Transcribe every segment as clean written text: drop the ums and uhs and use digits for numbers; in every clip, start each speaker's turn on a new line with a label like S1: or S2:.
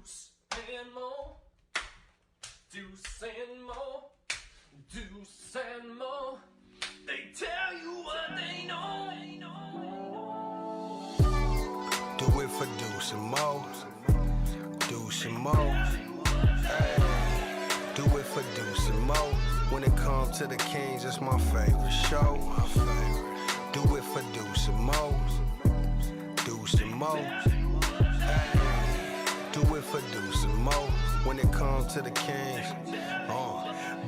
S1: Deuce and Mo, Deuce and Mo, Deuce and Mo. They tell you what they know.
S2: Do it for Deuce and Mo, Deuce and Mo. Hey, do it for Deuce and Mo. When it comes to the Kings, it's my favorite show. Do it for Deuce and Mo, Deuce and Mo. Hey, do it for Deuce and Mo. When it comes to the Kings,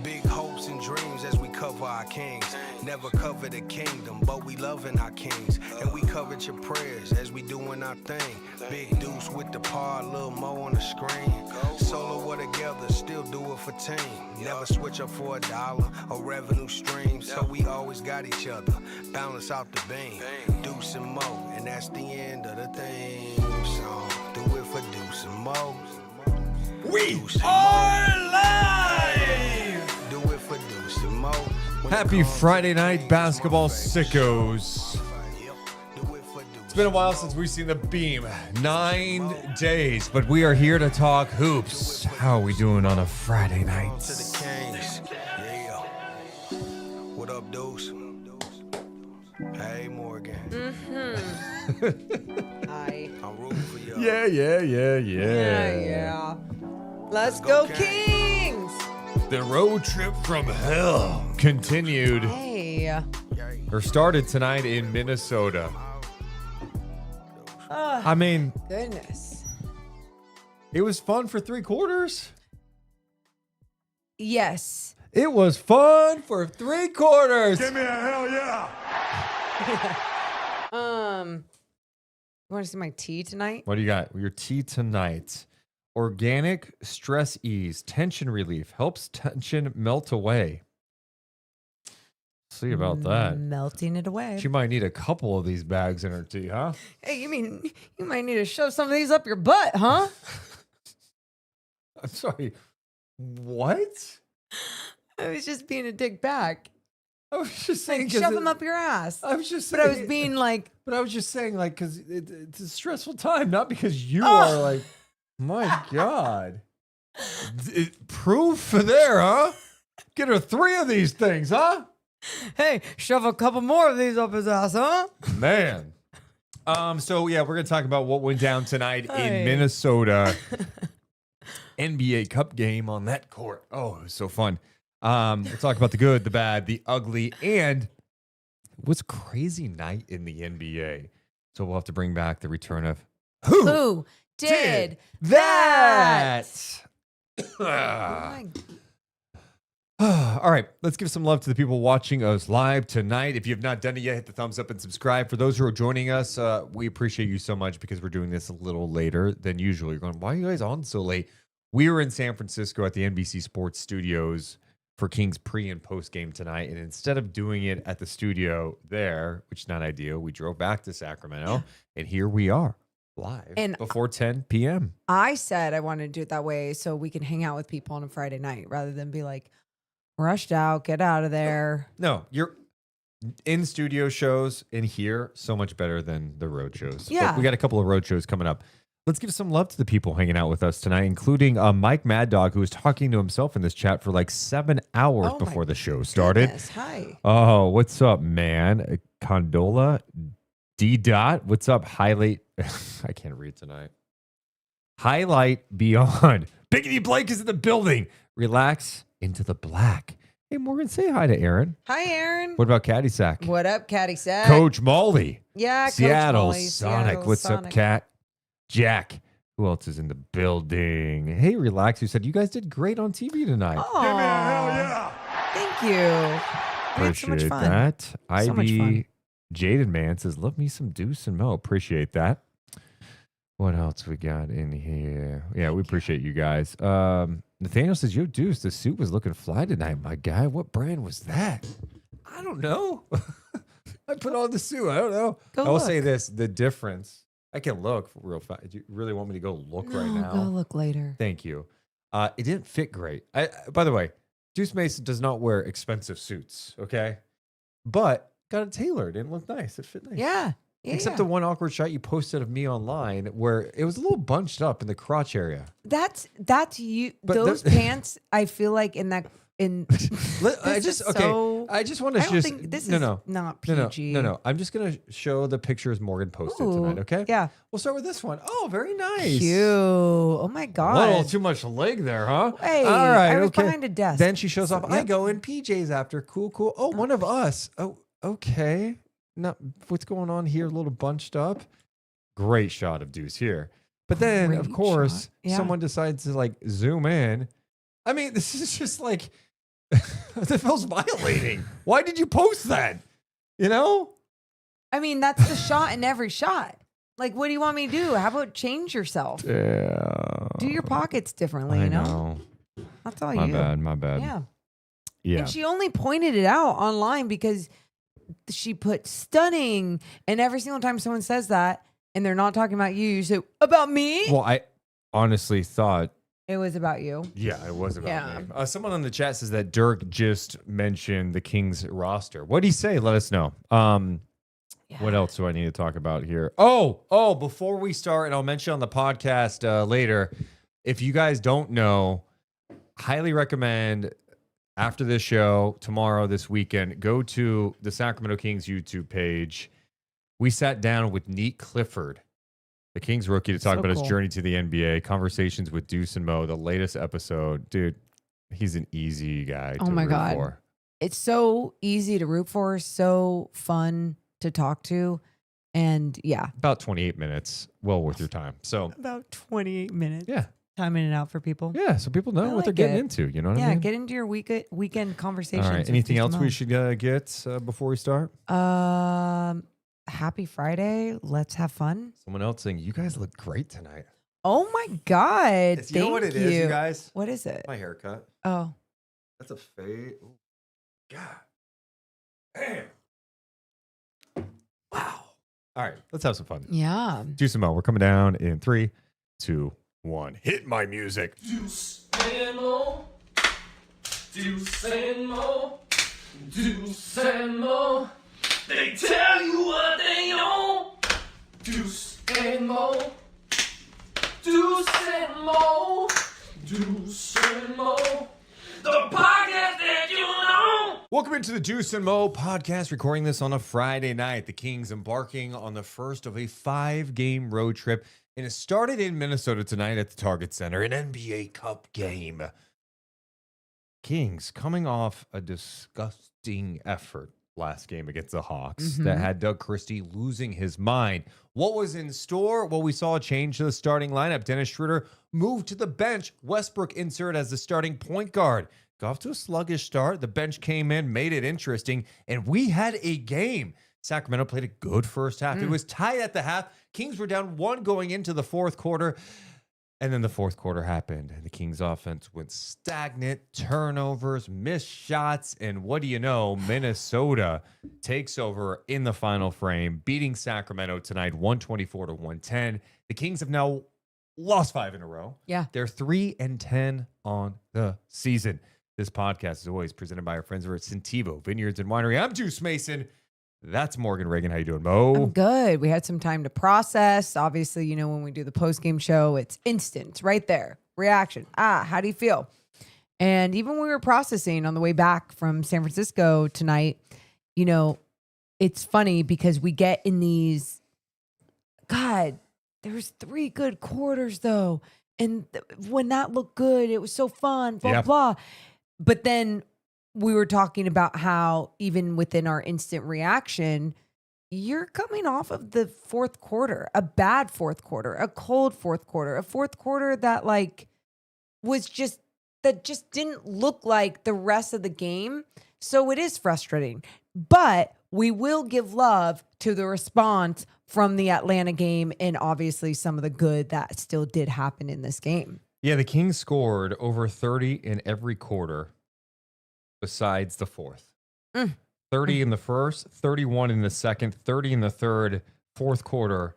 S2: big hopes and dreams as we cover our Kings. Never cover the kingdom, but we loving our Kings. And we covered your prayers as we doing our thing. Big Deuce with the par, Lil Mo on the screen. Solo or together, still do it for team. Never switch up for $1 or revenue stream. So we always got each other, balance out the beam. Deuce and Mo, and that's the end of the theme song. Do it for Deuce and Mo.
S3: We are live!
S2: Do it for Deuce and Mo.
S3: Happy Friday night, basketball sickos. It's been a while since we've seen the beam. 9 days, but we are here to talk hoops. How are we doing on a Friday night?
S2: To the Kings. Yeah. What up, Deuce? Hey, Morgan.
S4: Hi.
S2: I'm rooting for you.
S3: Yeah.
S4: Let's go Kings!
S3: The road trip from hell continued
S4: Hey.
S3: or started tonight in Minnesota. I mean,
S4: Goodness.
S3: it was fun for 3 quarters.
S4: Yes.
S3: It was fun for 3 quarters.
S1: Give me a hell yeah!
S4: You want to see my tea tonight?
S3: What do you got? Your tea tonight. Organic stress ease, tension relief, helps tension melt away. See about that.
S4: Melting it away.
S3: She might need a couple of these bags in her tea, huh?
S4: Hey, you mean you might need to shove some of these up your butt, huh?
S3: I'm sorry. What?
S4: I was just being a dick back.
S3: I was just saying.
S4: Like,
S3: 'cause
S4: shove them up your ass.
S3: I was just
S4: But
S3: saying.
S4: I was being like,
S3: But I was just saying, like, because it's a stressful time, not because you are like, my God. Proof there, huh? Get her 3 of these things, huh?
S4: hey, shove a couple more of these up his ass, huh?
S3: Man. So yeah, we're gonna talk about what went down tonight
S4: Hey.
S3: in Minnesota. NBA Cup game on that court. Oh, it was so fun. We'll talk about the good, the bad, the ugly, and what's crazy night in the NBA. So we'll have to bring back the return of
S4: Who did that? Oh my
S3: All right, let's give some love to the people watching us live tonight. If you have not done it yet, hit the thumbs up and subscribe. For those who are joining us, we appreciate you so much because we're doing this a little later than usual. You're going, why are you guys on so late? We were in San Francisco at the NBC Sports Studios for Kings pre and post game tonight. And instead of doing it at the studio there, which is not ideal, we drove back to Sacramento. And here we are live
S4: And
S3: before 10 p.m.
S4: I said I wanted to do it that way so we can hang out with people on a Friday night rather than be like, rushed out, get out of there.
S3: No, you're in studio shows in here so much better than the road shows.
S4: Yeah.
S3: But we got a couple of road shows coming up. Let's give some love to the people hanging out with us tonight, including Mike Mad Dog, who was talking to himself in this chat for like 7 hours
S4: Oh,
S3: before
S4: my
S3: the show started.
S4: Goodness, hi.
S3: Oh, what's up, man? Condola D. Dot, what's up? Highlight. I can't read tonight. Highlight Beyond. Biggity Blake is in the building. Relax into the black. Hey, Morgan, say hi to Aaron.
S4: Hi, Aaron.
S3: What about Caddy Sack?
S4: What up, Caddy Sack?
S3: Coach Molly.
S4: Yeah, Coach
S3: Seattle
S4: Molly,
S3: Sonic.
S4: Seattle
S3: What's up,
S4: Sonic.
S3: Cat? Jack. Who else is in the building? Hey, Relax, who said you guys did great on TV tonight.
S4: Aw,
S1: Give me a hell yeah!
S4: thank you. We had so much
S3: Appreciate
S4: fun.
S3: that.
S4: So much fun.
S3: Ivy Jaden Man says, love me some Deuce and Mo. Appreciate that. What else we got in here? Yeah, we appreciate you guys. Nathaniel says, yo, Deuce, the suit was looking fly tonight, my guy. What brand was that? I don't know. I put on the suit. I don't know.
S4: Go
S3: I will
S4: look.
S3: say this, the difference. I can look real fast. Do you really want me to go look right
S4: No,
S3: now?
S4: Go look later.
S3: Thank you. It didn't fit great. By the way, Deuce Mason does not wear expensive suits, okay? But got it tailored. It looked nice. It fit nice.
S4: Yeah.
S3: Except the one awkward shot you posted of me online where it was a little bunched up in the crotch area.
S4: That's you.
S3: But
S4: those pants, I feel like in that in.
S3: I just want to
S4: I don't think this is not PG.
S3: No. I'm just gonna show the pictures Morgan posted tonight. Okay.
S4: Yeah.
S3: We'll start with this one. Oh, very nice.
S4: Cute. Oh my god.
S3: A little too much leg there, huh?
S4: Hey,
S3: all right.
S4: I was
S3: okay.
S4: behind a desk.
S3: Then she shows off.
S4: Yep.
S3: I go in PJs after. Cool. Oh, one of us. Oh, okay. Not what's going on here. A little bunched up. Great shot of Deuce here. But then, of course, someone decides to like zoom in. I mean, this is just like that feels violating. Why did you post that? You know?
S4: I mean, that's the shot in every shot. Like, what do you want me to do? How about change yourself?
S3: Yeah.
S4: Do your pockets differently, you know? That's all
S3: My bad. Yeah.
S4: And she only pointed it out online because she put stunning. And every single time someone says that and they're not talking about you say, about me?
S3: Well, I honestly thought
S4: it was about you.
S3: Yeah, it was about me. Someone on the chat says that Dirk just mentioned the Kings roster. What did he say? Let us know. What else do I need to talk about here? Oh, before we start, and I'll mention on the podcast later, if you guys don't know, highly recommend after this show, tomorrow, this weekend, go to the Sacramento Kings YouTube page. We sat down with Neat Clifford, the Kings rookie, to talk about his journey to the NBA, conversations with Deuce and Mo, the latest episode. Dude, he's an easy guy to root for.
S4: It's so easy to root for, so fun to talk to. And yeah.
S3: About 28 minutes, well worth your time. So
S4: about 28 minutes.
S3: Yeah.
S4: Timing it out for people.
S3: Yeah, so people know what they're getting into. You know what I mean?
S4: Yeah, get into your weekend conversations.
S3: All right. Anything else we should get before we start?
S4: Happy Friday. Let's have fun.
S3: Someone else saying, you guys look great tonight.
S4: Oh my God.
S3: You know what it is, you guys?
S4: What is it?
S3: My haircut.
S4: Oh.
S3: That's a fade. Ooh. God. Damn. Wow. All right. Let's have some fun.
S4: Yeah.
S3: Deuce and Mo, we're coming down in 3, 2, 1. Hit my music.
S1: Deuce and Mo. Deuce and Mo. Deuce and Mo. They tell you what they know. Deuce and Mo. Deuce and Mo. Deuce and Mo. The podcast that you know.
S3: Welcome into the Deuce and Mo podcast. Recording this on a Friday night. The Kings embarking on the first of a 5-game road trip. And it started in Minnesota tonight at the Target Center, an NBA Cup game. Kings coming off a disgusting effort last game against the Hawks that had Doug Christie losing his mind. What was in store? Well, we saw a change to the starting lineup. Dennis Schroder moved to the bench. Westbrook insert as the starting point guard. Got off to a sluggish start. The bench came in, made it interesting, and we had a game. Sacramento played a good first half. It was tight at the half. Kings were down 1 going into the fourth quarter. And then the fourth quarter happened. The Kings offense went stagnant, turnovers, missed shots. And what do you know? Minnesota takes over in the final frame, beating Sacramento tonight 124-110. The Kings have now lost 5 in a row.
S4: Yeah.
S3: They're 3-10 on the season. This podcast is always presented by our friends over at Centivo Vineyards and Winery. I'm Deuce Mason. That's Morgan Reagan. How you doing, Mo?
S4: I'm good. We had some time to process. Obviously, you know, when we do the post-game show, it's instant, right there. Reaction. How do you feel? And even when we were processing on the way back from San Francisco tonight, you know, it's funny because we get in these, God, there was 3 good quarters though. And when that looked good, it was so fun, blah, blah. But then we were talking about how even within our instant reaction, you're coming off of the fourth quarter, a bad fourth quarter, a cold fourth quarter, a fourth quarter that just didn't look like the rest of the game. So it is frustrating, but we will give love to the response from the Atlanta game and obviously some of the good that still did happen in this game.
S3: Yeah, the Kings scored over 30 in every quarter besides the fourth. 30 in the first, 31 in the second, 30 in the third. Fourth quarter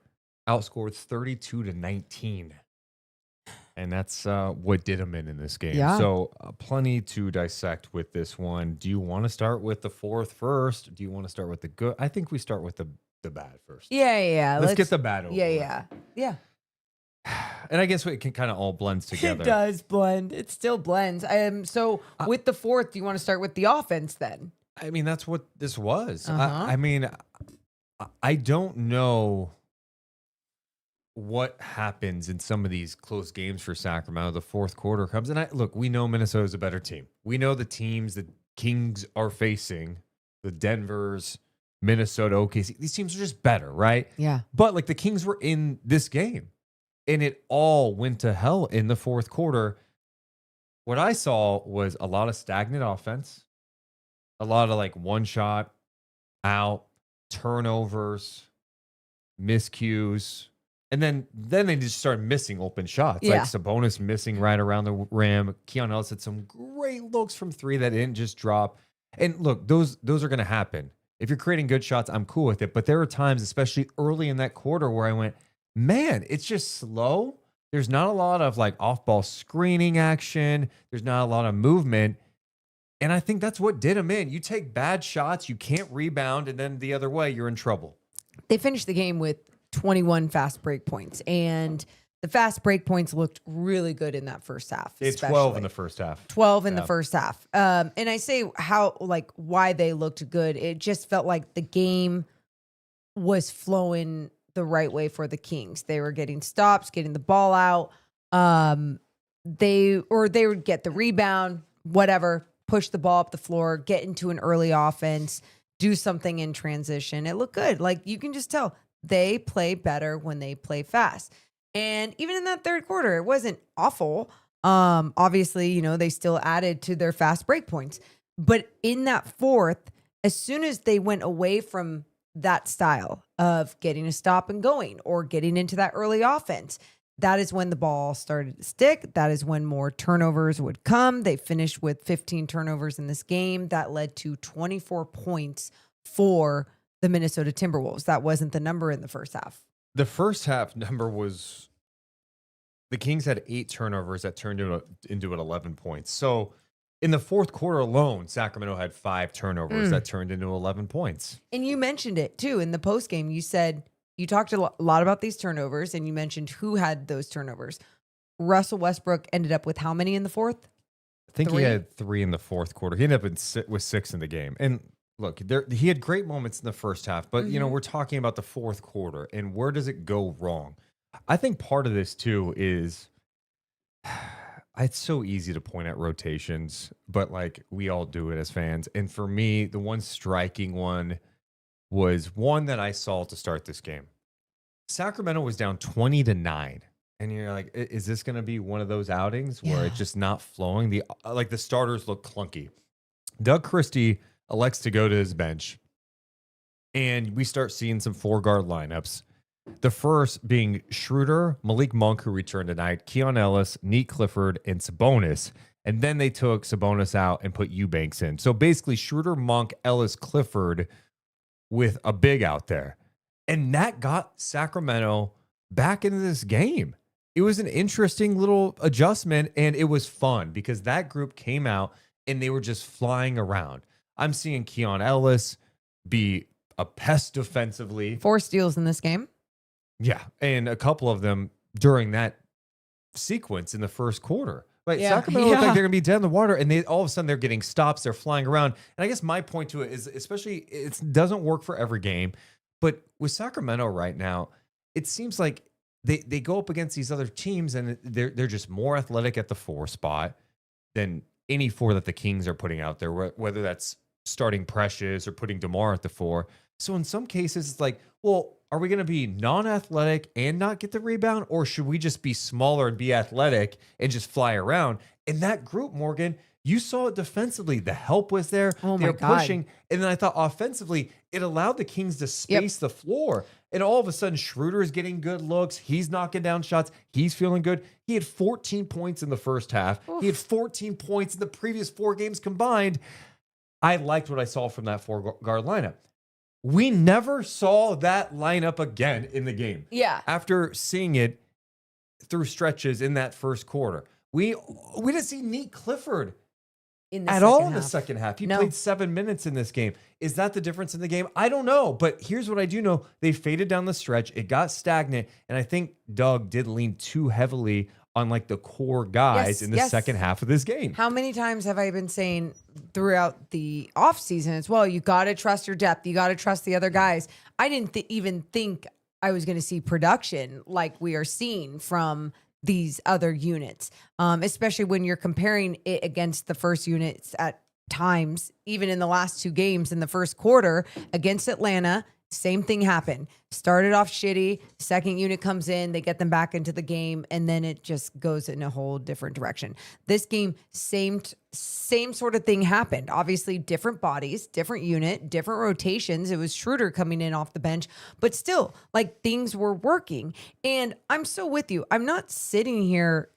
S3: outscored 32-19. And that's what did them in this game.
S4: Yeah.
S3: So plenty to dissect with this one. Do you want to start with the fourth first? Do you want to start with the good? I think we start with the the bad first.
S4: Yeah.
S3: Let's get the bad over.
S4: Yeah.
S3: And I guess it can kind of all blends together.
S4: It does blend. It still blends. So with the fourth, do you want to start with the offense then?
S3: I mean, that's what this was.
S4: Uh-huh.
S3: I mean, I don't know what happens in some of these close games for Sacramento. The fourth quarter comes, and look, we know Minnesota's a better team. We know the teams the Kings are facing, the Denvers, Minnesota, OKC. These teams are just better, right?
S4: Yeah.
S3: But like the Kings were in this game, and it all went to hell in the fourth quarter. What I saw was a lot of stagnant offense, a lot of like one shot out, turnovers, miscues. And then they just started missing open shots.
S4: Yeah.
S3: Like Sabonis missing right around the rim. Keon Ellis had some great looks from three that didn't just drop. And look, those are going to happen. If you're creating good shots, I'm cool with it. But there were times, especially early in that quarter, where I went, man, it's just slow. There's not a lot of like off-ball screening action. There's not a lot of movement. And I think that's what did them in. You take bad shots, you can't rebound, and then the other way, you're in trouble.
S4: They finished the game with 21 fast break points, and the fast break points looked really good in that first half.
S3: It's 12 in the first half.
S4: 12 in the first half. And I say why they looked good. It just felt like the game was flowing the right way for the Kings. They were getting stops, getting the ball out. They would get the rebound, whatever, push the ball up the floor, get into an early offense, do something in transition. It looked good. Like you can just tell they play better when they play fast. And even in that third quarter, it wasn't awful. Obviously, they still added to their fast break points. But in that fourth, as soon as they went away from that style of getting a stop and going or getting into that early offense, that is when the ball started to stick. That is when more turnovers would come. They finished with 15 turnovers in this game. That led to 24 points for the Minnesota Timberwolves. That wasn't the number in the first half.
S3: The first half number was the Kings had 8 turnovers that turned into 11 points. So in the fourth quarter alone, Sacramento had 5 turnovers that turned into 11 points.
S4: And you mentioned it too in the postgame. You said you talked a lot about these turnovers, and you mentioned who had those turnovers. Russell Westbrook ended up with how many in the fourth?
S3: I think
S4: 3?
S3: He had 3 in the fourth quarter. He ended up with 6 in the game. And look, he had great moments in the first half, but we're talking about the fourth quarter, and where does it go wrong? I think part of this too is it's so easy to point at rotations, but like we all do it as fans. And for me, the one striking one was one that I saw to start this game. Sacramento was down 20-9. And you're like, is this going to be one of those outings where it's just not flowing? The starters look clunky. Doug Christie elects to go to his bench, and we start seeing some 4-guard lineups. The first being Schroder, Malik Monk, who returned tonight, Keon Ellis, Neat Clifford, and Sabonis. And then they took Sabonis out and put Eubanks in. So basically Schroder, Monk, Ellis, Clifford with a big out there. And that got Sacramento back into this game. It was an interesting little adjustment, and it was fun because that group came out and they were just flying around. I'm seeing Keon Ellis be a pest defensively.
S4: 4 steals in this game.
S3: Yeah, and a couple of them during that sequence in the first quarter. Like Sacramento looked like they're going to be dead in the water, and all of a sudden they're getting stops. They're flying around. And I guess my point to it is, especially, it doesn't work for every game, but with Sacramento right now, it seems like they go up against these other teams, and they're just more athletic at the 4 spot than any 4 that the Kings are putting out there, whether that's starting Precious or putting DeMar at the 4. So in some cases, it's like, well, are we going to be non-athletic and not get the rebound, or should we just be smaller and be athletic and just fly around? In that group, Morgan, you saw it defensively. The help was there.
S4: Oh
S3: they
S4: my
S3: were
S4: God.
S3: pushing. And then I thought offensively, it allowed the Kings to space the floor. And all of a sudden, Schroeder is getting good looks. He's knocking down shots. He's feeling good. He had 14 points in the first half. Oof. He had 14 points in the previous 4 games combined. I liked what I saw from that 4-guard lineup. We never saw that lineup again in the game.
S4: Yeah.
S3: After seeing it through stretches in that first quarter. We didn't see Neat Clifford
S4: in the
S3: at
S4: second
S3: all in the
S4: half.
S3: second half. He
S4: No.
S3: played 7 minutes in this game. Is that the difference in the game? I don't know. But here's what I do know. They faded down the stretch. It got stagnant. And I think Doug did lean too heavily on like the core guys in the second half of this game.
S4: How many times have I been saying throughout the offseason as well, you got to trust your depth. You got to trust the other guys. I didn't even think I was going to see production like we are seeing from these other units, especially when you're comparing it against the first units at times, even in the last 2 games in the first quarter against Atlanta. Same thing happened. Started off shitty. Second unit comes in. They get them back into the game. And then it just goes in a whole different direction. This game, same sort of thing happened. Obviously, different bodies, different unit, different rotations. It was Schroder coming in off the bench. But still, like, things were working. And I'm so with you. I'm not sitting here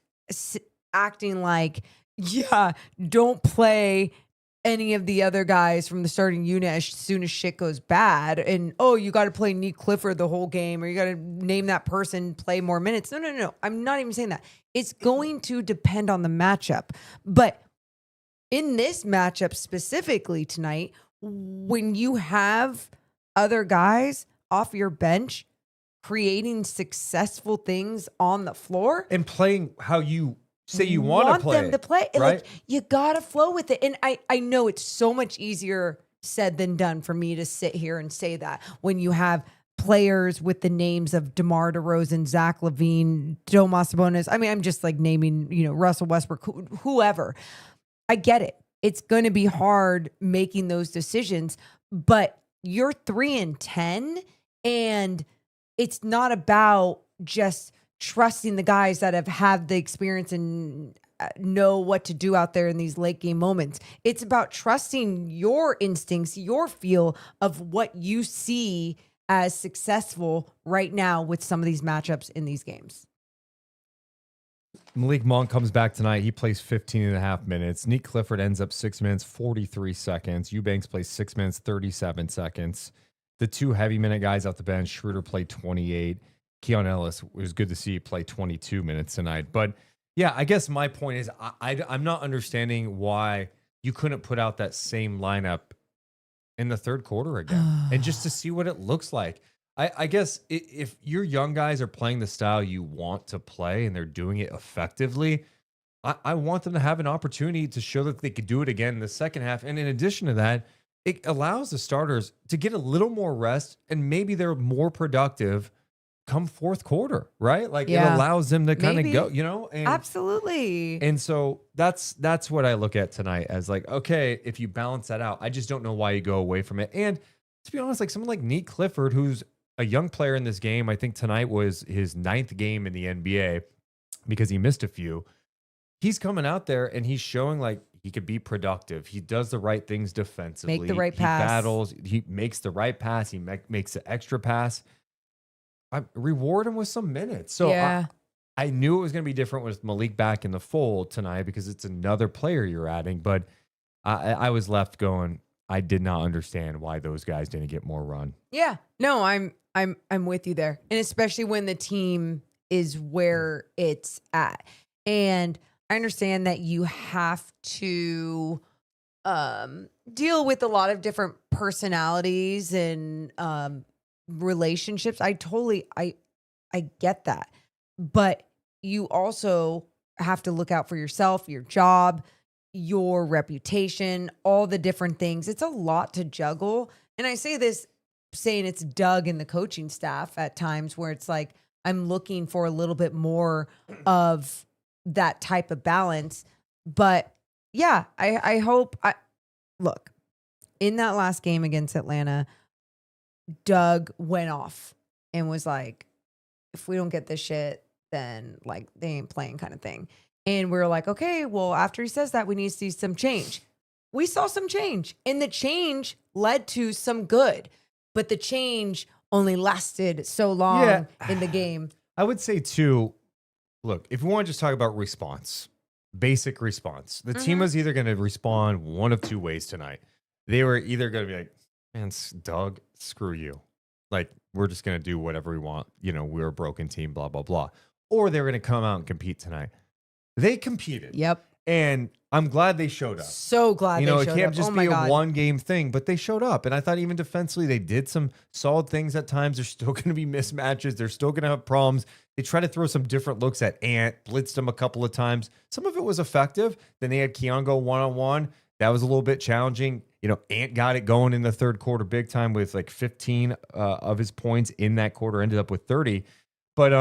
S4: acting like, yeah, don't play any of the other guys from the starting unit as soon as shit goes bad. And, oh, you got to play Nick Clifford the whole game, or you got to name that person, play more minutes. No. I'm not even saying that. It's going to depend on the matchup. But in this matchup specifically tonight, when you have other guys off your bench creating successful things on the floor
S3: And playing how you say you want to play.
S4: them to play. And,
S3: right?
S4: like, you gotta flow with it. And I know it's so much easier said than done for me to sit here and say that when you have players with the names of DeMar DeRozan, Zach LaVine, Domas Sabonis. I mean, I'm just like naming, Russell Westbrook, whoever. I get it. It's going to be hard making those decisions, but you're 3-10, and it's not about just trusting the guys that have had the experience and know what to do out there in these late game moments. It's about trusting your instincts, your feel of what you see as successful right now with some of these matchups in these games.
S3: Malik Monk comes back tonight. He plays 15 and a half minutes. Nick Clifford ends up 6 minutes, 43 seconds. Eubanks plays 6 minutes, 37 seconds. The 2 heavy minute guys off the bench, Schroeder played 28. Keon Ellis, it was good to see, play 22 minutes tonight. But yeah, I guess my point is I'm not understanding why you couldn't put out that same lineup in the third quarter again and just to see what it looks like. I guess if your young guys are playing the style you want to play and they're doing it effectively, I want them to have an opportunity to show that they could do it again in the second half. And in addition to that, it allows the starters to get a little more rest, and maybe they're more productive come fourth quarter, right? Like, it allows them to kind of go, and,
S4: absolutely.
S3: And so that's what I look at tonight as like, okay, if you balance that out, I just don't know why you go away from it. And to be honest, like someone like Nick Clifford, who's a young player in this game, I think tonight was his 9th game in the NBA because he missed a few. He's coming out there and he's showing like he could be productive. He does the right things defensively.
S4: Make the right
S3: he
S4: pass.
S3: Battles. He makes the right pass. He makes the extra pass. I reward him with some minutes. So
S4: yeah.
S3: I knew it was going to be different with Malik back in the fold tonight because it's another player you're adding. But I was left going, I did not understand why those guys didn't get more run.
S4: Yeah. No, I'm with you there. And especially when the team is where it's at. And I understand that you have to deal with a lot of different personalities and relationships. I get that. But you also have to look out for yourself, your job, your reputation, all the different things. It's a lot to juggle. And I say this saying it's Doug and the coaching staff at times where it's like, I'm looking for a little bit more of that type of balance. But yeah, I hope look, in that last game against Atlanta, Doug went off and was like, if we don't get this shit, then like they ain't playing kind of thing. And we were like, okay, well, after he says that, we need to see some change. We saw some change, and the change led to some good, but the change only lasted so long in the game.
S3: I would say too, look, if we want to just talk about response, basic response, the team was either going to respond one of two ways tonight. They were either going to be like, man, Doug, screw you. Like, we're just going to do whatever we want. You know, we're a broken team, blah, blah, blah. Or they were going to come out and compete tonight. They competed.
S4: Yep.
S3: And I'm glad they showed up.
S4: So glad
S3: You know,
S4: they
S3: it
S4: showed
S3: can't
S4: up.
S3: just
S4: Oh
S3: be
S4: my
S3: a
S4: God.
S3: one-game thing, but they showed up. And I thought even defensively, they did some solid things at times. There's still going to be mismatches. They're still going to have problems. They try to throw some different looks at Ant, blitzed him a couple of times. Some of it was effective. Then they had Keon go one-on-one. That was a little bit challenging. You know, Ant got it going in the third quarter big time with like 15 of his points in that quarter, ended up with 30. But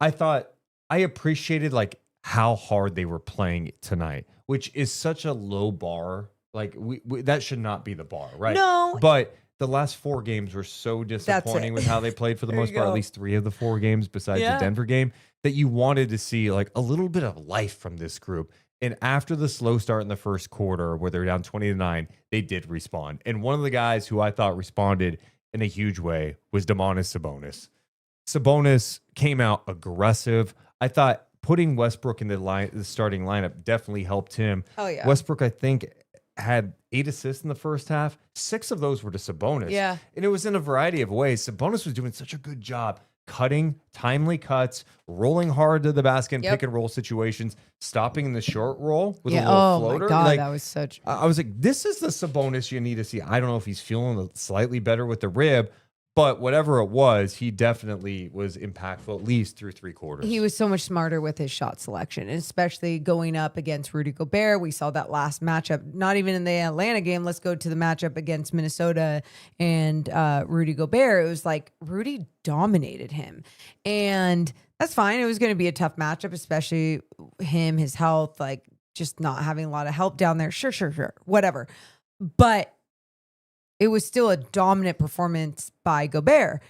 S3: I thought I appreciated like how hard they were playing tonight, which is such a low bar. Like we that should not be the bar, right?
S4: No.
S3: But the last 4 games were so
S4: That's
S3: disappointing
S4: it.
S3: with how they played for the
S4: There
S3: most
S4: you
S3: part, at
S4: go.
S3: least 3 of the 4 games besides
S4: Yeah.
S3: the Denver game, that you wanted to see like a little bit of life from this group. And after the slow start in the first quarter where they're down 20-9, they did respond. And one of the guys who I thought responded in a huge way was Sabonis. Sabonis came out aggressive. I thought putting Westbrook in the starting lineup definitely helped him.
S4: Oh, yeah.
S3: Westbrook, I think, had 8 assists in the first half. 6 of those were to Sabonis.
S4: Yeah.
S3: And it was in a variety of ways. Sabonis was doing such a good job cutting, timely cuts, rolling hard to the basket in
S4: Yep.
S3: pick and roll situations, stopping in the short roll with a
S4: Yeah.
S3: little
S4: Oh
S3: floater.
S4: my God,
S3: Like,
S4: that was such.
S3: I was like, this is the Sabonis you need to see. I don't know if he's feeling slightly better with the rib, but whatever it was, he definitely was impactful, at least through 3 quarters.
S4: He was so much smarter with his shot selection, and especially going up against Rudy Gobert. We saw that last matchup, not even in the Atlanta game. Let's go to the matchup against Minnesota and Rudy Gobert. It was like Rudy dominated him. And that's fine. It was going to be a tough matchup, especially him, his health, like just not having a lot of help down there. Sure. Whatever. But it was still a dominant performance by Gobert.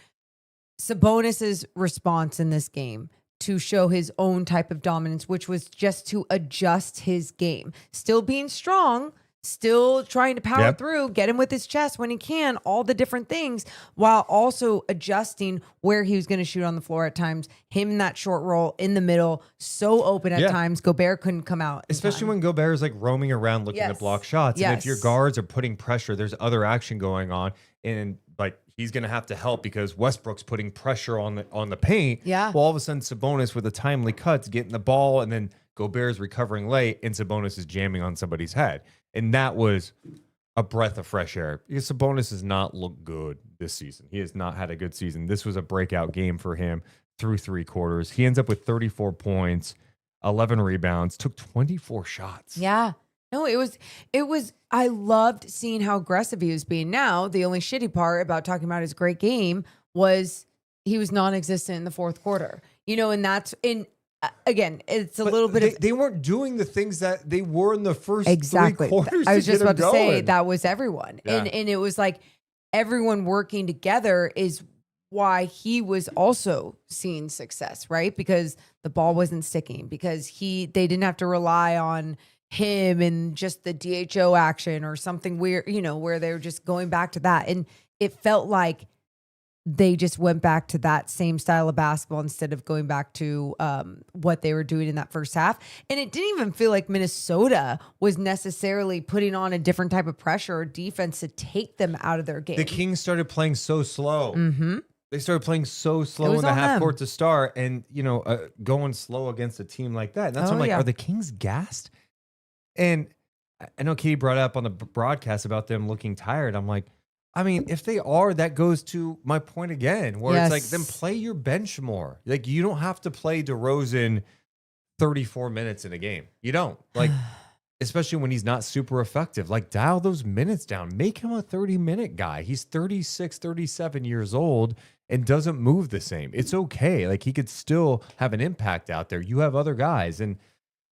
S4: Sabonis's response in this game to show his own type of dominance, which was just to adjust his game, still being strong, still trying to power through, get him with his chest when he can, all the different things, while also adjusting where he was going to shoot on the floor at times. Him in that short roll in the middle, so open at times. Gobert couldn't come out.
S3: Especially when Gobert is like roaming around looking to
S4: Yes.
S3: block shots. And if your
S4: Yes.
S3: guards are putting pressure, there's other action going on. And like he's going to have to help because Westbrook's putting pressure on the paint.
S4: Yeah.
S3: Well, all of a sudden Sabonis with a timely cuts, getting the ball, and then Gobert's recovering late, and Sabonis is jamming on somebody's head. And that was a breath of fresh air because Sabonis has not looked good this season. He has not had a good season. This was a breakout game for him through 3 quarters. He ends up with 34 points, 11 rebounds, took 24 shots.
S4: Yeah. No, it was, I loved seeing how aggressive he was being. Now, the only shitty part about talking about his great game was he was non-existent in the fourth quarter, you know, and that's again, it's a
S3: But
S4: little bit
S3: they weren't doing the things that they were in the first 3
S4: exactly.
S3: quarters.
S4: I was
S3: to
S4: just
S3: get
S4: about
S3: him
S4: to say
S3: going.
S4: that was everyone.
S3: Yeah.
S4: And it was like everyone working together is why he was also seeing success, right? Because the ball wasn't sticking, because they didn't have to rely on him and just the DHO action or something weird, you know, where they were just going back to that. And it felt like they just went back to that same style of basketball instead of going back to what they were doing in that first half. And it didn't even feel like Minnesota was necessarily putting on a different type of pressure or defense to take them out of their game.
S3: The Kings started playing so slow.
S4: Mm-hmm.
S3: They started playing so slow
S4: It
S3: in
S4: was
S3: the
S4: on
S3: half
S4: them.
S3: court to start, and going slow against a team like that. And that's
S4: Oh,
S3: why I'm like,
S4: yeah.
S3: are the Kings gassed? And I know Katie brought up on the broadcast about them looking tired. I'm like, I mean, if they are, that goes to my point again, where it's like, then
S4: Yes.
S3: play your bench more. Like, you don't have to play DeRozan 34 minutes in a game. You don't. Like, especially when he's not super effective. Like, dial those minutes down. Make him a 30-minute guy. He's 36, 37 years old and doesn't move the same. It's okay. Like, he could still have an impact out there. You have other guys. And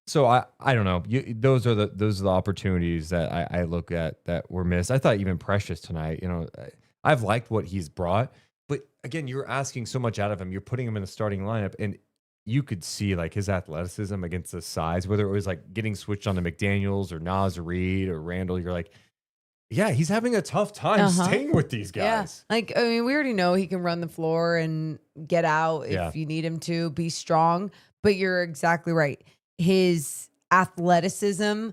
S3: so I don't know. Those are the opportunities that I look at that were missed. I thought even Precious tonight, you know, I've liked what he's brought, but again, you're asking so much out of him. You're putting him in the starting lineup, and you could see like his athleticism against the size, whether it was like getting switched on to McDaniels or Nas Reed or Randall. You're like, yeah, he's having a tough time staying with these guys.
S4: Yeah. Like, I mean, we already know he can run the floor and get out if you need him to, be strong, but you're exactly right. His athleticism,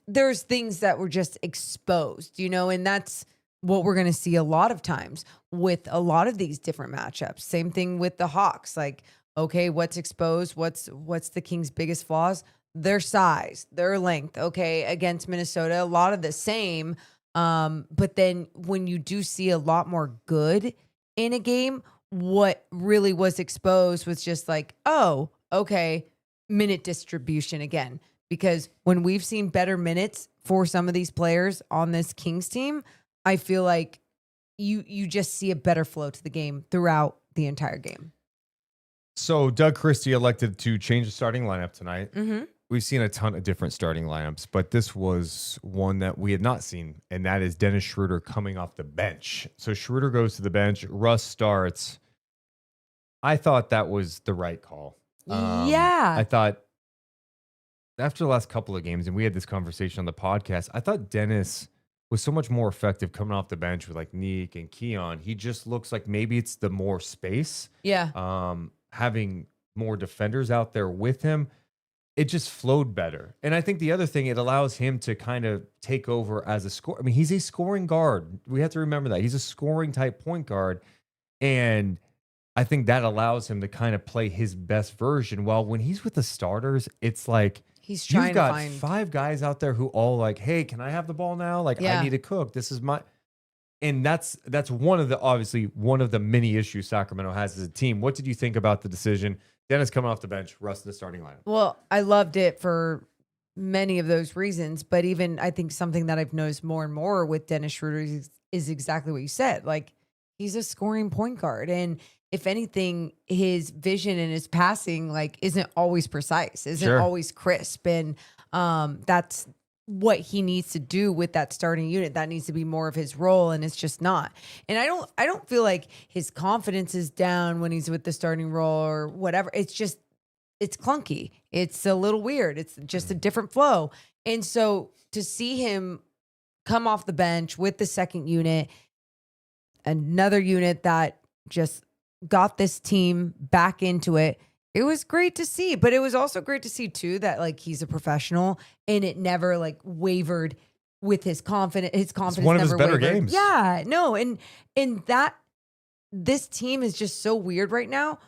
S4: there's things that were just exposed, you know, and that's what we're going to see a lot of times with a lot of these different matchups. Same thing with the Hawks. Like, okay, what's exposed? What's the Kings' biggest flaws? their size, their length, okay, against Minnesota, a lot of the same. But then when you do see a lot more good in a game, what really was exposed was just like, oh, okay, minute distribution again. Because when we've seen better minutes for some of these players on this Kings team, I feel like you just see a better flow to the game throughout the entire game.
S3: So Doug Christie elected to change the starting lineup tonight.
S4: Mm-hmm.
S3: We've seen a ton of different starting lineups, but this was one that we had not seen, and that is Dennis Schroder coming off the bench. So Schroder goes to the bench. Russ starts. I thought that was the right call. I thought after the last couple of games, and we had this conversation on the podcast, I thought Dennis was so much more effective coming off the bench with like Neek and Keon. He just looks like maybe it's the more space.
S4: Yeah.
S3: Having more defenders out there with him, it just flowed better. And I think the other thing, it allows him to kind of take over as a scorer. I mean, he's a scoring guard. We have to remember that. He's a scoring type point guard. And I think that allows him to kind of play his best version. While when he's with the starters, it's like
S4: he's trying
S3: you've got
S4: to find
S3: 5 guys out there who all like, hey, can I have the ball now? Like, I need to cook. This is my... And that's one of the, obviously, one of the many issues Sacramento has as a team. What did you think about the decision? Dennis coming off the bench, Russ in the starting lineup.
S4: Well, I loved it for many of those reasons, but even I think something that I've noticed more and more with Dennis Schroder is exactly what you said. Like, he's a scoring point guard, and if anything, his vision and his passing like isn't always precise, isn't always crisp, and that's what he needs to do with that starting unit. That needs to be more of his role, and it's just not. And I don't feel like his confidence is down when he's with the starting role or whatever. It's just, it's clunky. It's a little weird. It's just a different flow. And so to see him come off the bench with the second unit, another unit that just got this team back into it, it was great to see. But it was also great to see too that like he's a professional and it never like wavered with his confidence. His confidence. It's
S3: one of
S4: never
S3: his better
S4: wavered.
S3: games.
S4: Yeah, no, and that this team is just so weird right now.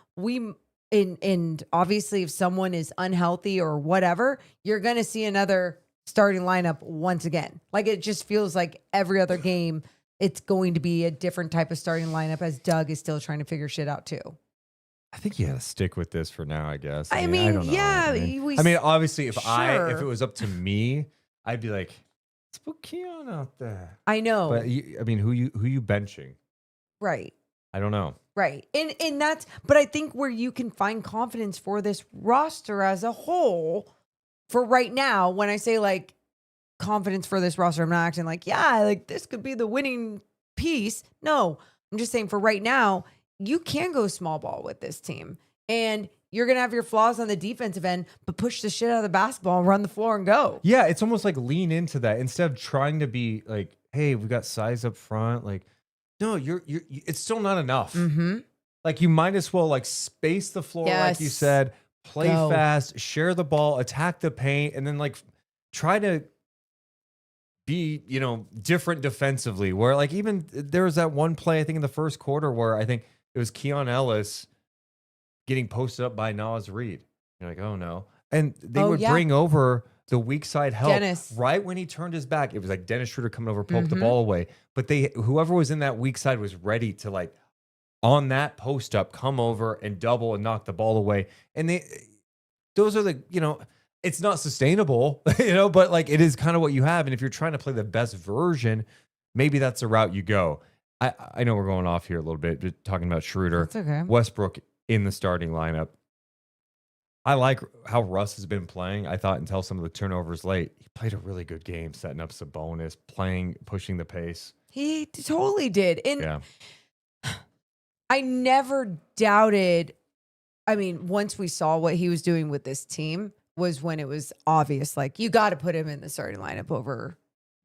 S4: And obviously if someone is unhealthy or whatever, you're gonna see another starting lineup once again. Like it just feels like every other game, it's going to be a different type of starting lineup as Doug is still trying to figure shit out too.
S3: I think you got to stick with this for now, I guess.
S4: I mean,
S3: I don't know.
S4: yeah.
S3: I mean, obviously, if
S4: Sure.
S3: if it was up to me, I'd be like, let's put Keon out there.
S4: I know.
S3: But I mean, who you benching?
S4: Right.
S3: I don't know.
S4: Right. And that's, but I think where you can find confidence for this roster as a whole for right now, when I say like confidence for this roster, I'm not acting like, yeah, like this could be the winning piece. No, I'm just saying for right now, you can go small ball with this team, and you're going to have your flaws on the defensive end, but push the shit out of the basketball and run the floor and go.
S3: Yeah, it's almost like lean into that instead of trying to be like, hey, we got size up front. Like, no, it's still not enough.
S4: Mm-hmm.
S3: Like, you might as well like space the floor, like you said, play fast, share the ball, attack the paint, and then like try to be, different defensively. Where like even there was that one play, I think in the first quarter where I think it was Keon Ellis getting posted up by Naz Reid. You're like, oh no. And they would bring over the weak side help
S4: Dennis.
S3: Right when he turned his back. It was like Dennis Schroder coming over, poke the ball away. But whoever was in that weak side was ready to like on that post up, come over and double and knock the ball away. And those are the, it's not sustainable, but like it is kind of what you have. And if you're trying to play the best version, maybe that's the route you go. I know we're going off here a little bit, just talking about Schroeder.
S4: That's okay.
S3: Westbrook in the starting lineup. I like how Russ has been playing. I thought until some of the turnovers late, he played a really good game, setting up Sabonis, pushing the pace.
S4: He totally did. And I never doubted. I mean, once we saw what he was doing with this team was when it was obvious, like you got to put him in the starting lineup over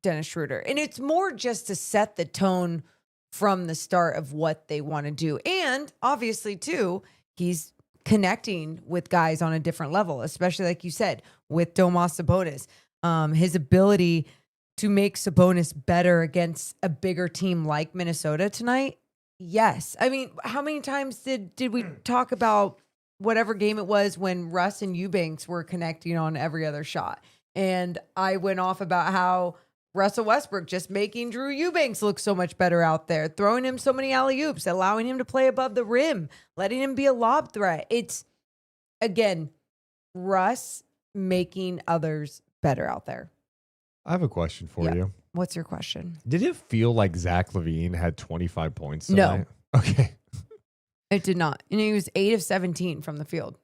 S4: Dennis Schroder. And it's more just to set the tone from the start of what they want to do. And obviously too, he's connecting with guys on a different level, especially like you said, with Domas Sabonis. His ability to make Sabonis better against a bigger team like Minnesota tonight. Yes. I mean, how many times did we talk about whatever game it was when Russ and Eubanks were connecting on every other shot. And I went off about how Russell Westbrook just making Drew Eubanks look so much better out there, throwing him so many alley-oops, allowing him to play above the rim, letting him be a lob threat. It's, again, Russ making others better out there.
S3: I have a question for you.
S4: What's your question?
S3: Did it feel like Zach LaVine had 25 points
S4: No.
S3: tonight? Okay.
S4: It did not. And he was 8 of 17 from the field.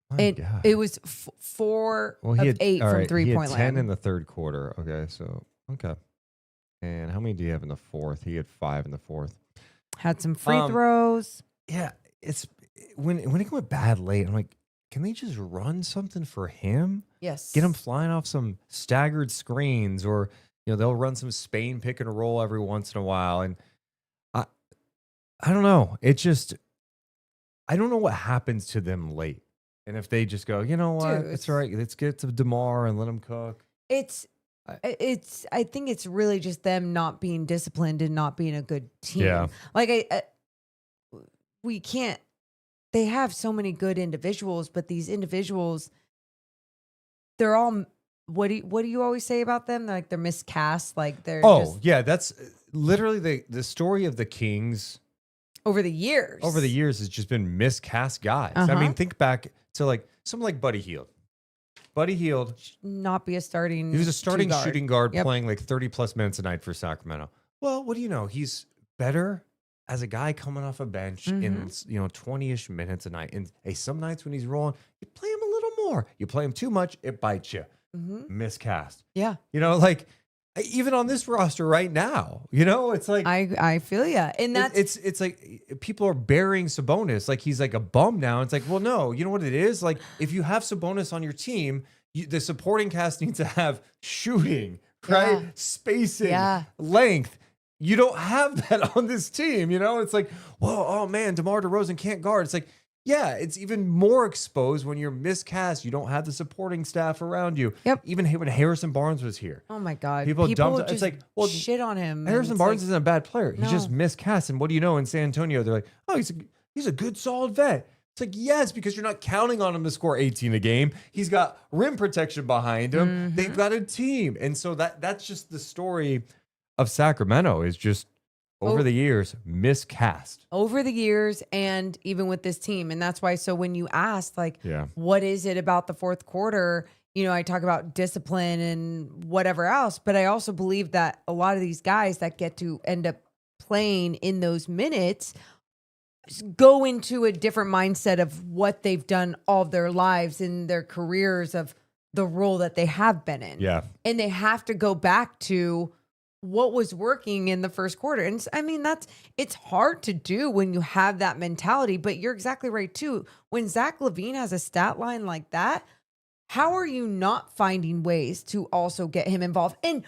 S3: My
S4: And
S3: God.
S4: it was 4
S3: Well,
S4: of
S3: he had
S4: 8
S3: all
S4: from
S3: right,
S4: three-point
S3: he had 10
S4: land.
S3: in the third quarter. Okay. And how many do you have in the fourth? He had 5 in the fourth.
S4: Had some free throws.
S3: Yeah, it's when it went bad late. I'm like, can they just run something for him?
S4: Yes.
S3: Get him flying off some staggered screens, or they'll run some Spain pick and roll every once in a while. And I don't know. It just I don't know what happens to them late. And if they just go, you know what,
S4: Dude,
S3: it's all right. Let's get to DeMar and let him cook.
S4: I think it's really just them not being disciplined and not being a good team.
S3: Yeah.
S4: Like we can't, they have so many good individuals, but these individuals, they're all, what do you always say about them? Like they're miscast. Like they're just
S3: Yeah. That's literally the story of the Kings
S4: over the years.
S3: has just been miscast guys. I
S4: Uh-huh.
S3: mean, think back to like someone like Buddy Hield. Buddy Hield,
S4: Not be a starting.
S3: he was a starting
S4: two-guard.
S3: shooting guard
S4: Yep.
S3: playing like 30 plus minutes a night for Sacramento. Well, what do you know? He's better as a guy coming off a bench in 20-ish minutes a night. And hey, some nights when he's rolling, you play him a little more. You play him too much, it bites you. Miscast.
S4: Yeah.
S3: Like even on this roster right now, it's like
S4: I feel ya. And that's
S3: it's like people are burying Sabonis like he's like a bum now. It's like, well, no, you know what it is? Like if you have Sabonis on your team, the supporting cast needs to have shooting, right?
S4: Yeah.
S3: Spacing,
S4: Yeah.
S3: length. You don't have that on this team, It's like, whoa, oh man, DeMar DeRozan can't guard. It's like, yeah, it's even more exposed when you're miscast. You don't have the supporting staff around you.
S4: Yep.
S3: Even when Harrison Barnes was here.
S4: oh my God.
S3: People dumped-
S4: just
S3: it's like, well,
S4: shit on him. and
S3: Harrison
S4: it's
S3: Barnes
S4: like,
S3: isn't a bad player. He's just
S4: No.
S3: miscast. And what do you know in San Antonio? They're like, oh, he's a good, solid vet. It's like, yes, because you're not counting on him to score 18 a game. He's got rim protection behind him. They've got a team. And so that's just the story of Sacramento is just over the years, miscast.
S4: over the years and even with this team. And that's why, so when you asked, like,
S3: Yeah.
S4: what is it about the fourth quarter? I talk about discipline and whatever else, but I also believe that a lot of these guys that get to end up playing in those minutes go into a different mindset of what they've done all of their lives in their careers of the role that they have been in.
S3: Yeah.
S4: And they have to go back to what was working in the first quarter. And I mean, it's hard to do when you have that mentality, but you're exactly right too. When Zach LaVine has a stat line like that, how are you not finding ways to also get him involved? And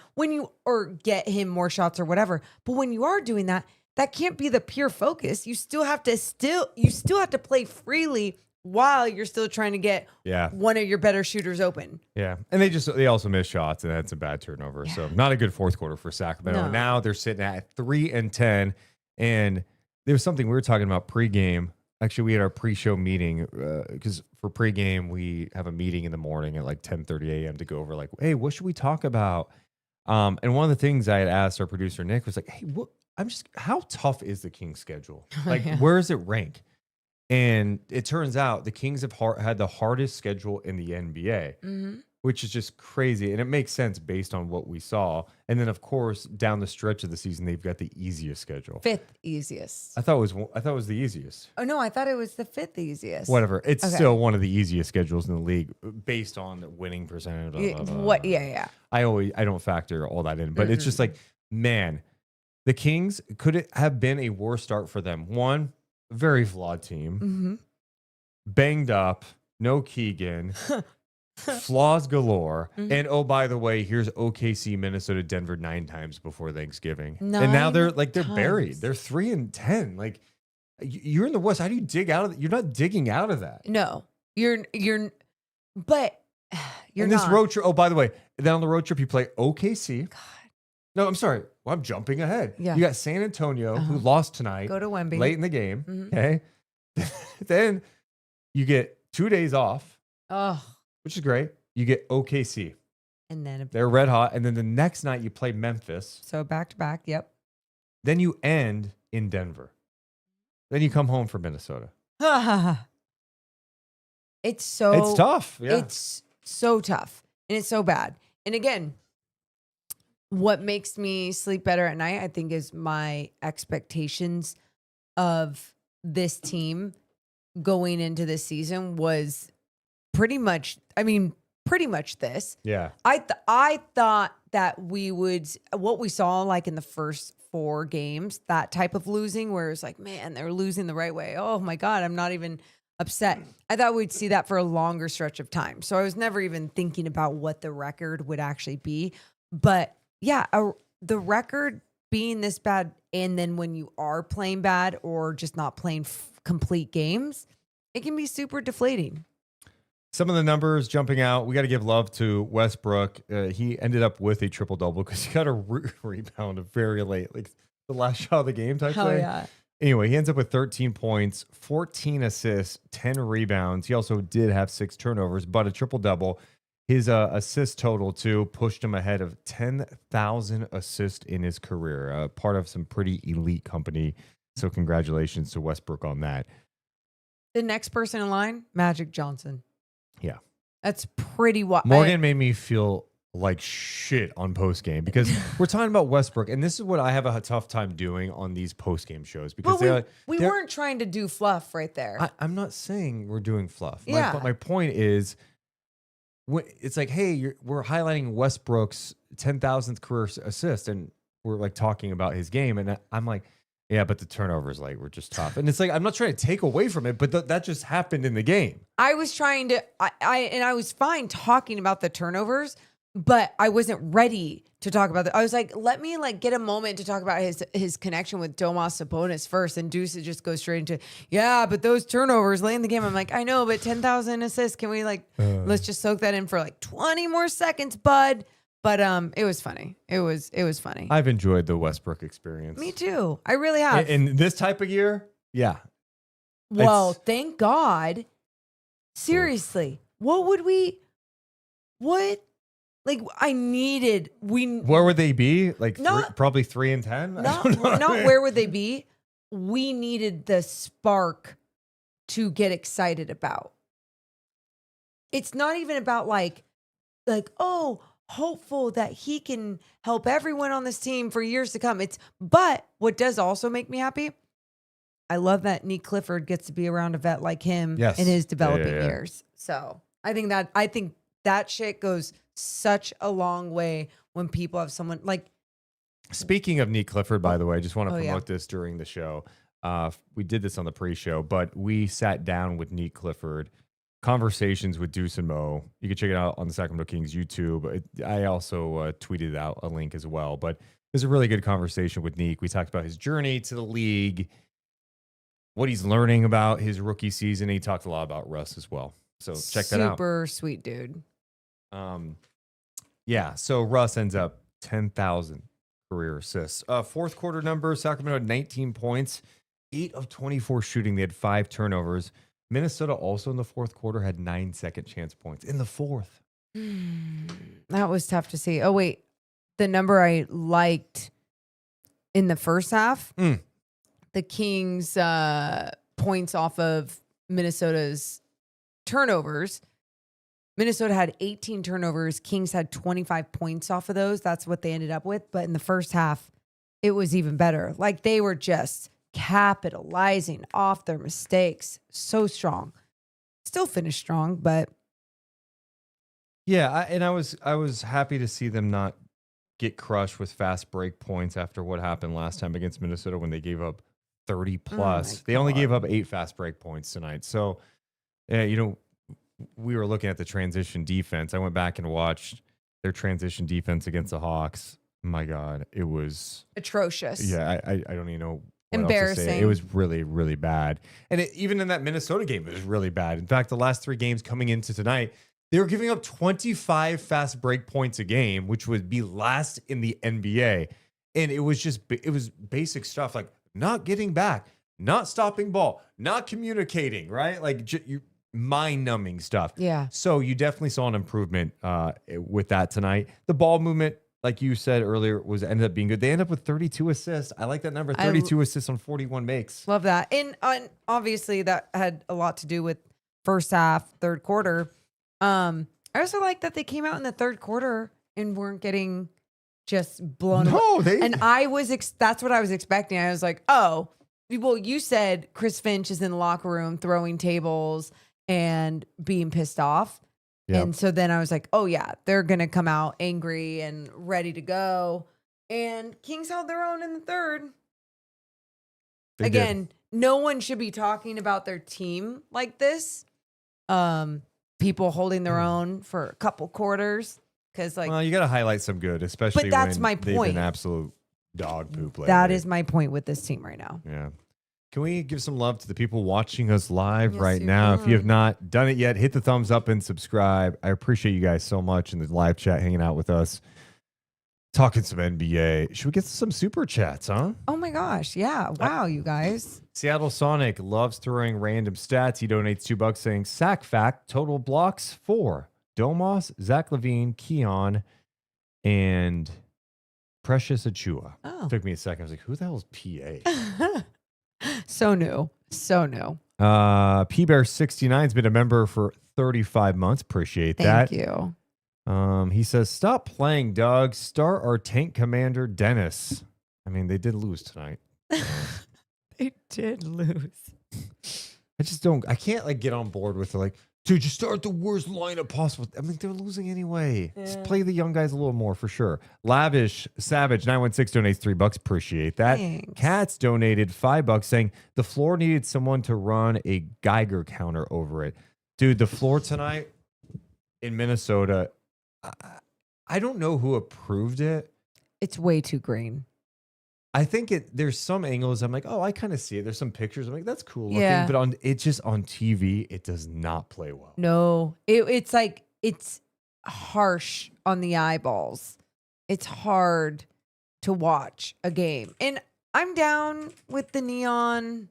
S4: or get him more shots or whatever. But when you are doing that, that can't be the pure focus. You still have to play freely while you're still trying to get one of your better shooters open.
S3: Yeah. And they also missed shots and had some bad turnover. So not a good fourth quarter for Sacramento.
S4: No.
S3: Now they're sitting at 3-10. And there was something we were talking about pregame. Actually, we had our pre-show meeting because for pregame, we have a meeting in the morning at like 10:30 a.m. to go over like, hey, what should we talk about? And one of the things I had asked our producer, Nick, was like, hey, how tough is the Kings schedule? Like, where does it rank? And it turns out the Kings have had the hardest schedule in the NBA, which is just crazy. And it makes sense based on what we saw. And then, of course, down the stretch of the season, they've got the easiest schedule.
S4: 5th easiest.
S3: I thought it was the easiest.
S4: Oh, no, I thought it was the 5th easiest.
S3: Whatever. It's
S4: Okay.
S3: still one of the easiest schedules in the league based on the winning percentage. Blah, blah, blah.
S4: Yeah.
S3: I don't factor all that in, but it's just like, man, the Kings, could it have been a worse start for them? One, very flawed team, banged up, no Keegan, flaws galore. And oh, by the way, here's OKC, Minnesota, Denver 9 times before Thanksgiving. And now they're buried. They're 3-10. Like you're in the West. How do you dig out of that? You're not digging out of that.
S4: No, but you're
S3: and this
S4: not.
S3: road trip. Oh, by the way, then on the road trip, you play OKC. God. No, I'm sorry. Well, I'm jumping ahead.
S4: Yeah.
S3: You got San Antonio, who lost tonight.
S4: Go to Wemby.
S3: Late in the game. Okay. Then you get 2 days off,
S4: Oh,
S3: which is great. You get OKC.
S4: and then
S3: They're red hot. And then the next night you play Memphis.
S4: so back to back. Yep.
S3: Then you end in Denver. Then you come home for Minnesota.
S4: It's
S3: Tough. Yeah.
S4: It's so tough and it's so bad. And again, what makes me sleep better at night, I think, is my expectations of this team going into this season was pretty much this.
S3: Yeah.
S4: I thought that we would, what we saw like in the first 4 games, that type of losing where it's like, man, they're losing the right way. Oh my God, I'm not even upset. I thought we'd see that for a longer stretch of time. So I was never even thinking about what the record would actually be. But yeah, the record being this bad, and then when you are playing bad or just not playing complete games, it can be super deflating.
S3: Some of the numbers jumping out. We got to give love to Westbrook. He ended up with a triple-double because he got a rebound very late, like the last shot of the game type
S4: Hell
S3: thing.
S4: yeah.
S3: Anyway, he ends up with 13 points, 14 assists, 10 rebounds. He also did have 6 turnovers, but a triple-double. His assist total, too, pushed him ahead of 10,000 assists in his career. Part of some pretty elite company. So congratulations to Westbrook on that.
S4: The next person in line, Magic Johnson.
S3: Yeah.
S4: That's pretty wild.
S3: Morgan made me feel like shit on post game because we're talking about Westbrook, and this is what I have a tough time doing on these post game shows because
S4: we weren't trying to do fluff right there.
S3: I'm not saying we're doing fluff.
S4: Yeah.
S3: My point is, it's like, hey, we're highlighting Westbrook's 10,000th career assist, and we're like talking about his game, and I'm like, yeah, but the turnovers like were just tough, and it's like I'm not trying to take away from it, but that just happened in the game.
S4: I was trying to, I was fine talking about the turnovers, but I wasn't ready to talk about that. I was like, let me like get a moment to talk about his connection with Domas Sabonis first, and Deuce just goes straight into, yeah, but those turnovers late in the game. I'm like, I know, but 10,000 assists. Can we like, let's just soak that in for like 20 more seconds, bud. But it was funny. It was funny.
S3: I've enjoyed the Westbrook experience.
S4: Me too. I really have.
S3: In this type of year, yeah.
S4: Well, thank God. Seriously, what? Like, where
S3: would they be? Like probably 3 and 10?
S4: Not where would they be? We needed the spark to get excited about. It's not even about like, oh, hopeful that he can help everyone on this team for years to come. But what does also make me happy, I love that Nick Clifford gets to be around a vet like him in his developing years. So I think that shit goes such a long way when people have someone like.
S3: Speaking of Nick Clifford, by the way, I just want to promote this during the show. We did this on the pre-show, but we sat down with Nick Clifford. Conversations with Deuce and Mo. You can check it out on the Sacramento Kings YouTube. I also tweeted out a link as well. But it was a really good conversation with Nick. We talked about his journey to the league, what he's learning about his rookie season. He talked a lot about Russ as well. So check that out.
S4: Super sweet dude.
S3: Yeah, so Russ ends up 10,000 career assists. Fourth quarter numbers, Sacramento had 19 points, 8 of 24 shooting. They had 5 turnovers. Minnesota also in the fourth quarter had 9 second chance points in the fourth.
S4: That was tough to see. Oh, wait. The number I liked in the first half, the Kings points off of Minnesota's turnovers. Minnesota had 18 turnovers. Kings had 25 points off of those. That's what they ended up with. But in the first half, it was even better. Like they were just capitalizing off their mistakes. So strong. Still finished strong, but
S3: yeah, I was happy to see them not get crushed with fast break points after what happened last time against Minnesota when they gave up 30 plus. They only gave up 8 fast break points tonight. So, we were looking at the transition defense. I went back and watched their transition defense against the Hawks. My God, it was
S4: atrocious.
S3: Yeah, I don't even know.
S4: Embarrassing.
S3: It was really, really bad. And even in that Minnesota game, it was really bad. In fact, the last 3 games coming into tonight, they were giving up 25 fast break points a game, which would be last in the NBA. And it was basic stuff like not getting back, not stopping ball, not communicating, right? Like you mind-numbing stuff.
S4: Yeah.
S3: So you definitely saw an improvement with that tonight. The ball movement, like you said earlier, ended up being good. They ended up with 32 assists. I like that number, 32 assists on 41 makes.
S4: Love that. And obviously that had a lot to do with first half, third quarter. I also like that they came out in the third quarter and weren't getting just blown away. And that's what I was expecting. I was like, oh, well, you said Chris Finch is in the locker room throwing tables and being pissed off. Yep. And so then I was like, oh, yeah, they're going to come out angry and ready to go. And Kings held their own in the third. Again, no one should be talking about their team like this. People holding their own for a couple quarters. Because,
S3: well, you got to highlight some good, especially
S4: but that's
S3: when
S4: my
S3: they've
S4: point.
S3: been absolute dog poop lately.
S4: That is my point with this team right now.
S3: Yeah. Can we give some love to the people watching us live right
S4: you
S3: now?
S4: can.
S3: If you have not done it yet, hit the thumbs up and subscribe. I appreciate you guys so much in the live chat, hanging out with us, talking some NBA. Should we get some super chats, huh?
S4: Oh my gosh. Yeah. Wow, you guys.
S3: Seattle Sonic loves throwing random stats. He donates $2 saying, sack fact, total blocks 4. Domas, Zach LaVine, Keon, and Precious Achua.
S4: Oh.
S3: Took me a second. I was like, who the hell is PA?
S4: So new.
S3: P-Bear69 has been a member for 35 months. Appreciate that.
S4: Thank you.
S3: He says, stop playing, Doug. Start our tank commander, Dennis. I mean, they did lose tonight.
S4: They did lose.
S3: I can't get on board with dude, just start the worst lineup possible. I mean, they're losing anyway.
S4: Yeah.
S3: Just play the young guys a little more for sure. Lavish Savage 916 donates $3. Appreciate that.
S4: Thanks.
S3: Cats donated $5 saying the floor needed someone to run a Geiger counter over it. Dude, the floor tonight in Minnesota, I don't know who approved it.
S4: It's way too green.
S3: I think there's some angles I'm like, oh, I kind of see it. There's some pictures I'm like, that's cool looking.
S4: Yeah.
S3: But on TV, it does not play well.
S4: No, it's harsh on the eyeballs. It's hard to watch a game. And I'm down with the neon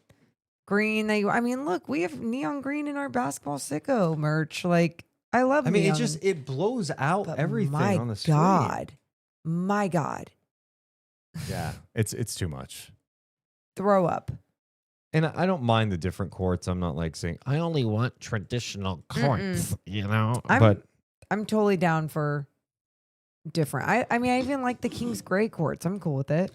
S4: green. Look, we have neon green in our basketball sicko merch. I love neon.
S3: It blows out everything on the screen.
S4: My God.
S3: Yeah, it's too much.
S4: Throw up.
S3: And I don't mind the different courts. I'm not saying I only want traditional courts,
S4: I'm totally down for different. I even like the Kings gray courts. I'm cool with it.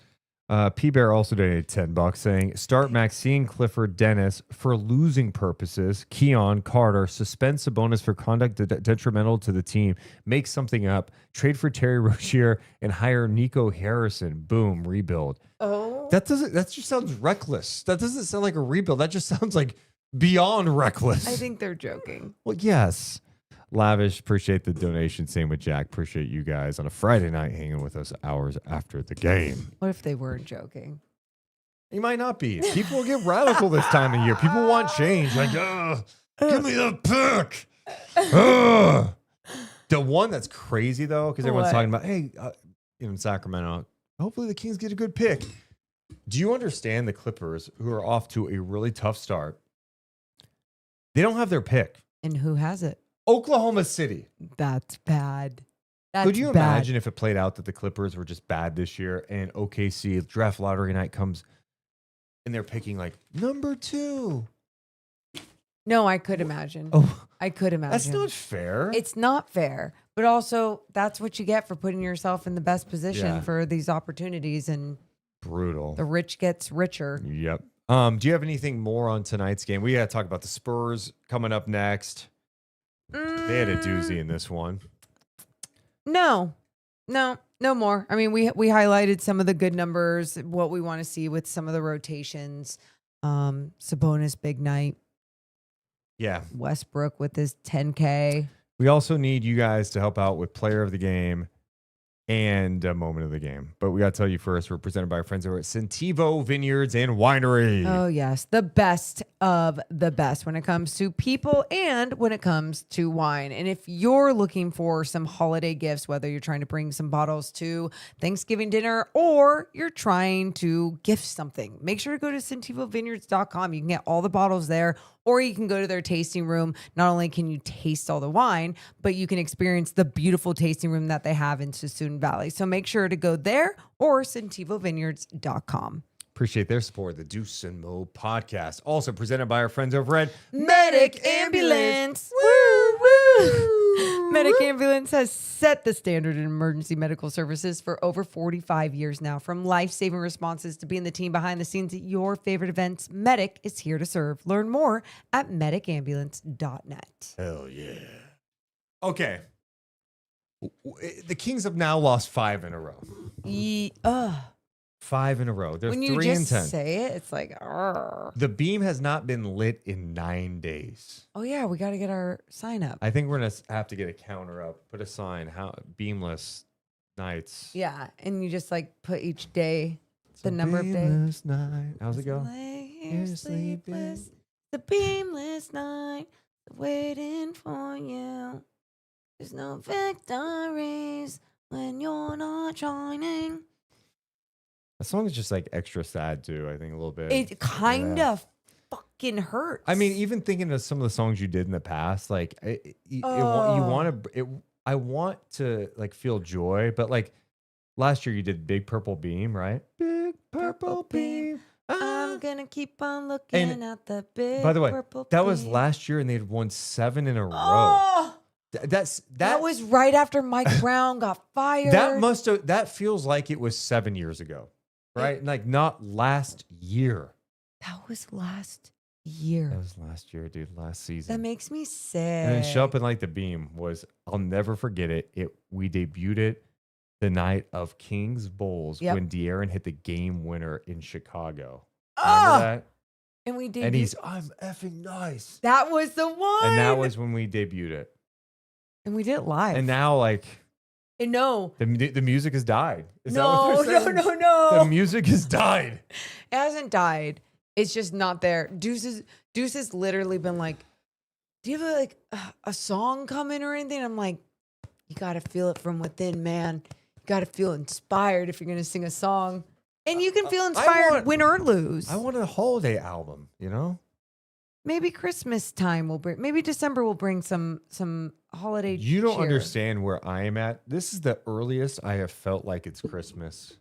S3: P-Bear also donated $10 saying, start Maxine, Clifford, Dennis for losing purposes. Keon, Carter, suspend Sabonis for conduct detrimental to the team. Make something up. Trade for Terry Rozier and hire Nico Harrison. Boom, rebuild.
S4: Oh.
S3: That just sounds reckless. That doesn't sound like a rebuild. That just sounds like beyond reckless.
S4: I think they're joking.
S3: Well, yes. Lavish, appreciate the donation. Same with Jack. Appreciate you guys on a Friday night hanging with us hours after the game.
S4: What if they weren't joking?
S3: He might not be. People will get radical this time of year. People want change. Give me the pick. The one that's crazy, though, because everyone's talking about, hey, in Sacramento, hopefully the Kings get a good pick. Do you understand the Clippers, who are off to a really tough start? They don't have their pick.
S4: And who has it?
S3: Oklahoma City.
S4: That's bad.
S3: Could you imagine if it played out that the Clippers were just bad this year and OKC draft lottery night comes and they're picking number 2?
S4: No, I could imagine.
S3: Oh,
S4: I could imagine.
S3: That's not fair.
S4: It's not fair. But also, that's what you get for putting yourself in the best position for these opportunities. And
S3: brutal.
S4: The rich gets richer.
S3: Yep. Do you have anything more on tonight's game? We got to talk about the Spurs coming up next. They had a doozy in this one.
S4: No more. I mean, we highlighted some of the good numbers, what we want to see with some of the rotations. Sabonis, big night.
S3: Yeah.
S4: Westbrook with his 10K.
S3: We also need you guys to help out with player of the game. and a moment of the game. But we got to tell you first, we're presented by our friends over at Sentivo Vineyards and Winery.
S4: Oh, yes. The best of the best when it comes to people and when it comes to wine. And if you're looking for some holiday gifts, whether you're trying to bring some bottles to Thanksgiving dinner or you're trying to gift something, make sure to go to sentivovineyards.com. You can get all the bottles there, or you can go to their tasting room. Not only can you taste all the wine, but you can experience the beautiful tasting room that they have in Suisun Valley. So make sure to go there or sentivovineyards.com.
S3: Appreciate their support of the Deuce and Mo podcast. Also presented by our friends over at
S4: Medic Ambulance. Woo, woo. Medic Ambulance has set the standard in emergency medical services for over 45 years now. From life-saving responses to being the team behind the scenes at your favorite events, Medic is here to serve. Learn more at medicambulance.net.
S3: Hell yeah. Okay. The Kings have now lost 5 in a row. 5 in a row. They're
S4: When you
S3: 3
S4: just
S3: and 10.
S4: say it, it's like, "Arr."
S3: The beam has not been lit in 9 days.
S4: Oh yeah, we got to get our sign up.
S3: I think we're gonna have to get a counter up, put a sign, how beamless nights.
S4: Yeah, and you just like put each day, the
S3: a
S4: number of days.
S3: beamless night. How's it go?
S4: Lay here
S3: You're sleeping.
S4: sleepless, the beamless night, waiting for you. There's no victories when you're not shining.
S3: That song is just like extra sad too. I think a little bit.
S4: It kind
S3: Yeah.
S4: of fucking hurts.
S3: I mean, even thinking of some of the songs you did in the past, like you want to. I want to like feel joy, but like last year you did Big Purple Beam, right? Big Purple Beam.
S4: I'm gonna keep on looking at the big.
S3: By the way,
S4: purple
S3: that was
S4: beam.
S3: last year, and they'd won 7 in a row.
S4: Oh,
S3: That
S4: was right after Mike Brown got fired.
S3: That feels like it was 7 years ago, right? Like not last year.
S4: That was last year.
S3: That was last year, dude. Last season.
S4: That makes me sick.
S3: And then Show Up and Like the Beam was, I'll never forget it. We debuted it the night of Kings Bulls when DeAaron hit the game winner in Chicago. Remember that?
S4: And we did.
S3: And he's, I'm effing nice.
S4: That was the one.
S3: And that was when we debuted it.
S4: And we did it live.
S3: And now, like,
S4: and no,
S3: the music has died. Is that
S4: no,
S3: what they're saying?
S4: no.
S3: The music has died.
S4: It hasn't died. It's just not there. Deuce has literally been like, do you have like a song coming or anything? I'm like, you got to feel it from within, man. You got to feel inspired if you're going to sing a song. And you can feel inspired, win or lose.
S3: I want a holiday album, you know?
S4: Maybe Christmas time will bring, maybe December will bring some holiday
S3: You don't
S4: cheer.
S3: understand where I am at. This is the earliest I have felt like it's Christmas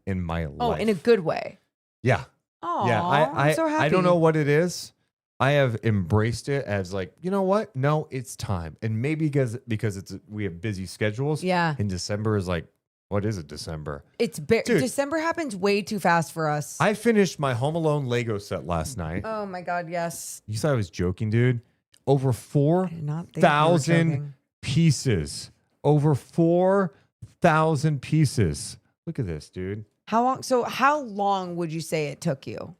S3: in my life.
S4: Oh, in a good way.
S3: Yeah.
S4: Oh,
S3: Yeah,
S4: I'm so happy.
S3: I don't know what it is. I have embraced it as like, you know what? No, it's time. And maybe because we have busy schedules.
S4: Yeah.
S3: And December is like, what is it, December?
S4: Dude, December happens way too fast for us.
S3: I finished my Home Alone Lego set last night.
S4: Oh my God, yes.
S3: You thought I was joking, dude? Over
S4: I did not think you were
S3: 4,000
S4: joking.
S3: pieces. Over 4,000 pieces. Look at this, dude.
S4: How long would you say it took you?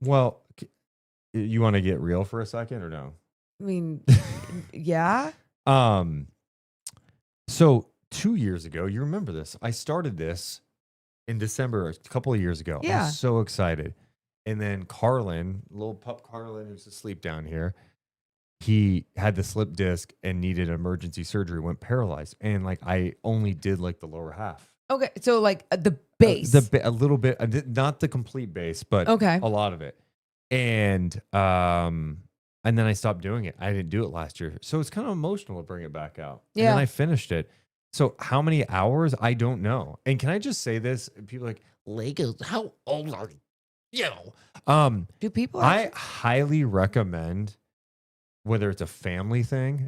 S3: Well, you want to get real for a second or no?
S4: I mean, yeah.
S3: So 2 years ago, you remember this? I started this in December a couple of years ago.
S4: Yeah.
S3: I was so excited. And then Carlin, little pup Carlin, who's asleep down here, he had the slip disc and needed emergency surgery, went paralyzed. And like I only did like the lower half.
S4: Okay, so like the base.
S3: A little bit, not the complete base, but
S4: Okay.
S3: a lot of it. And then I stopped doing it. I didn't do it last year. So it's kind of emotional to bring it back out. And
S4: Yeah.
S3: then I finished it. So how many hours? I don't know. And can I just say this? People are like, Legos, how old are you?
S4: Do people?
S3: I highly recommend, whether it's a family thing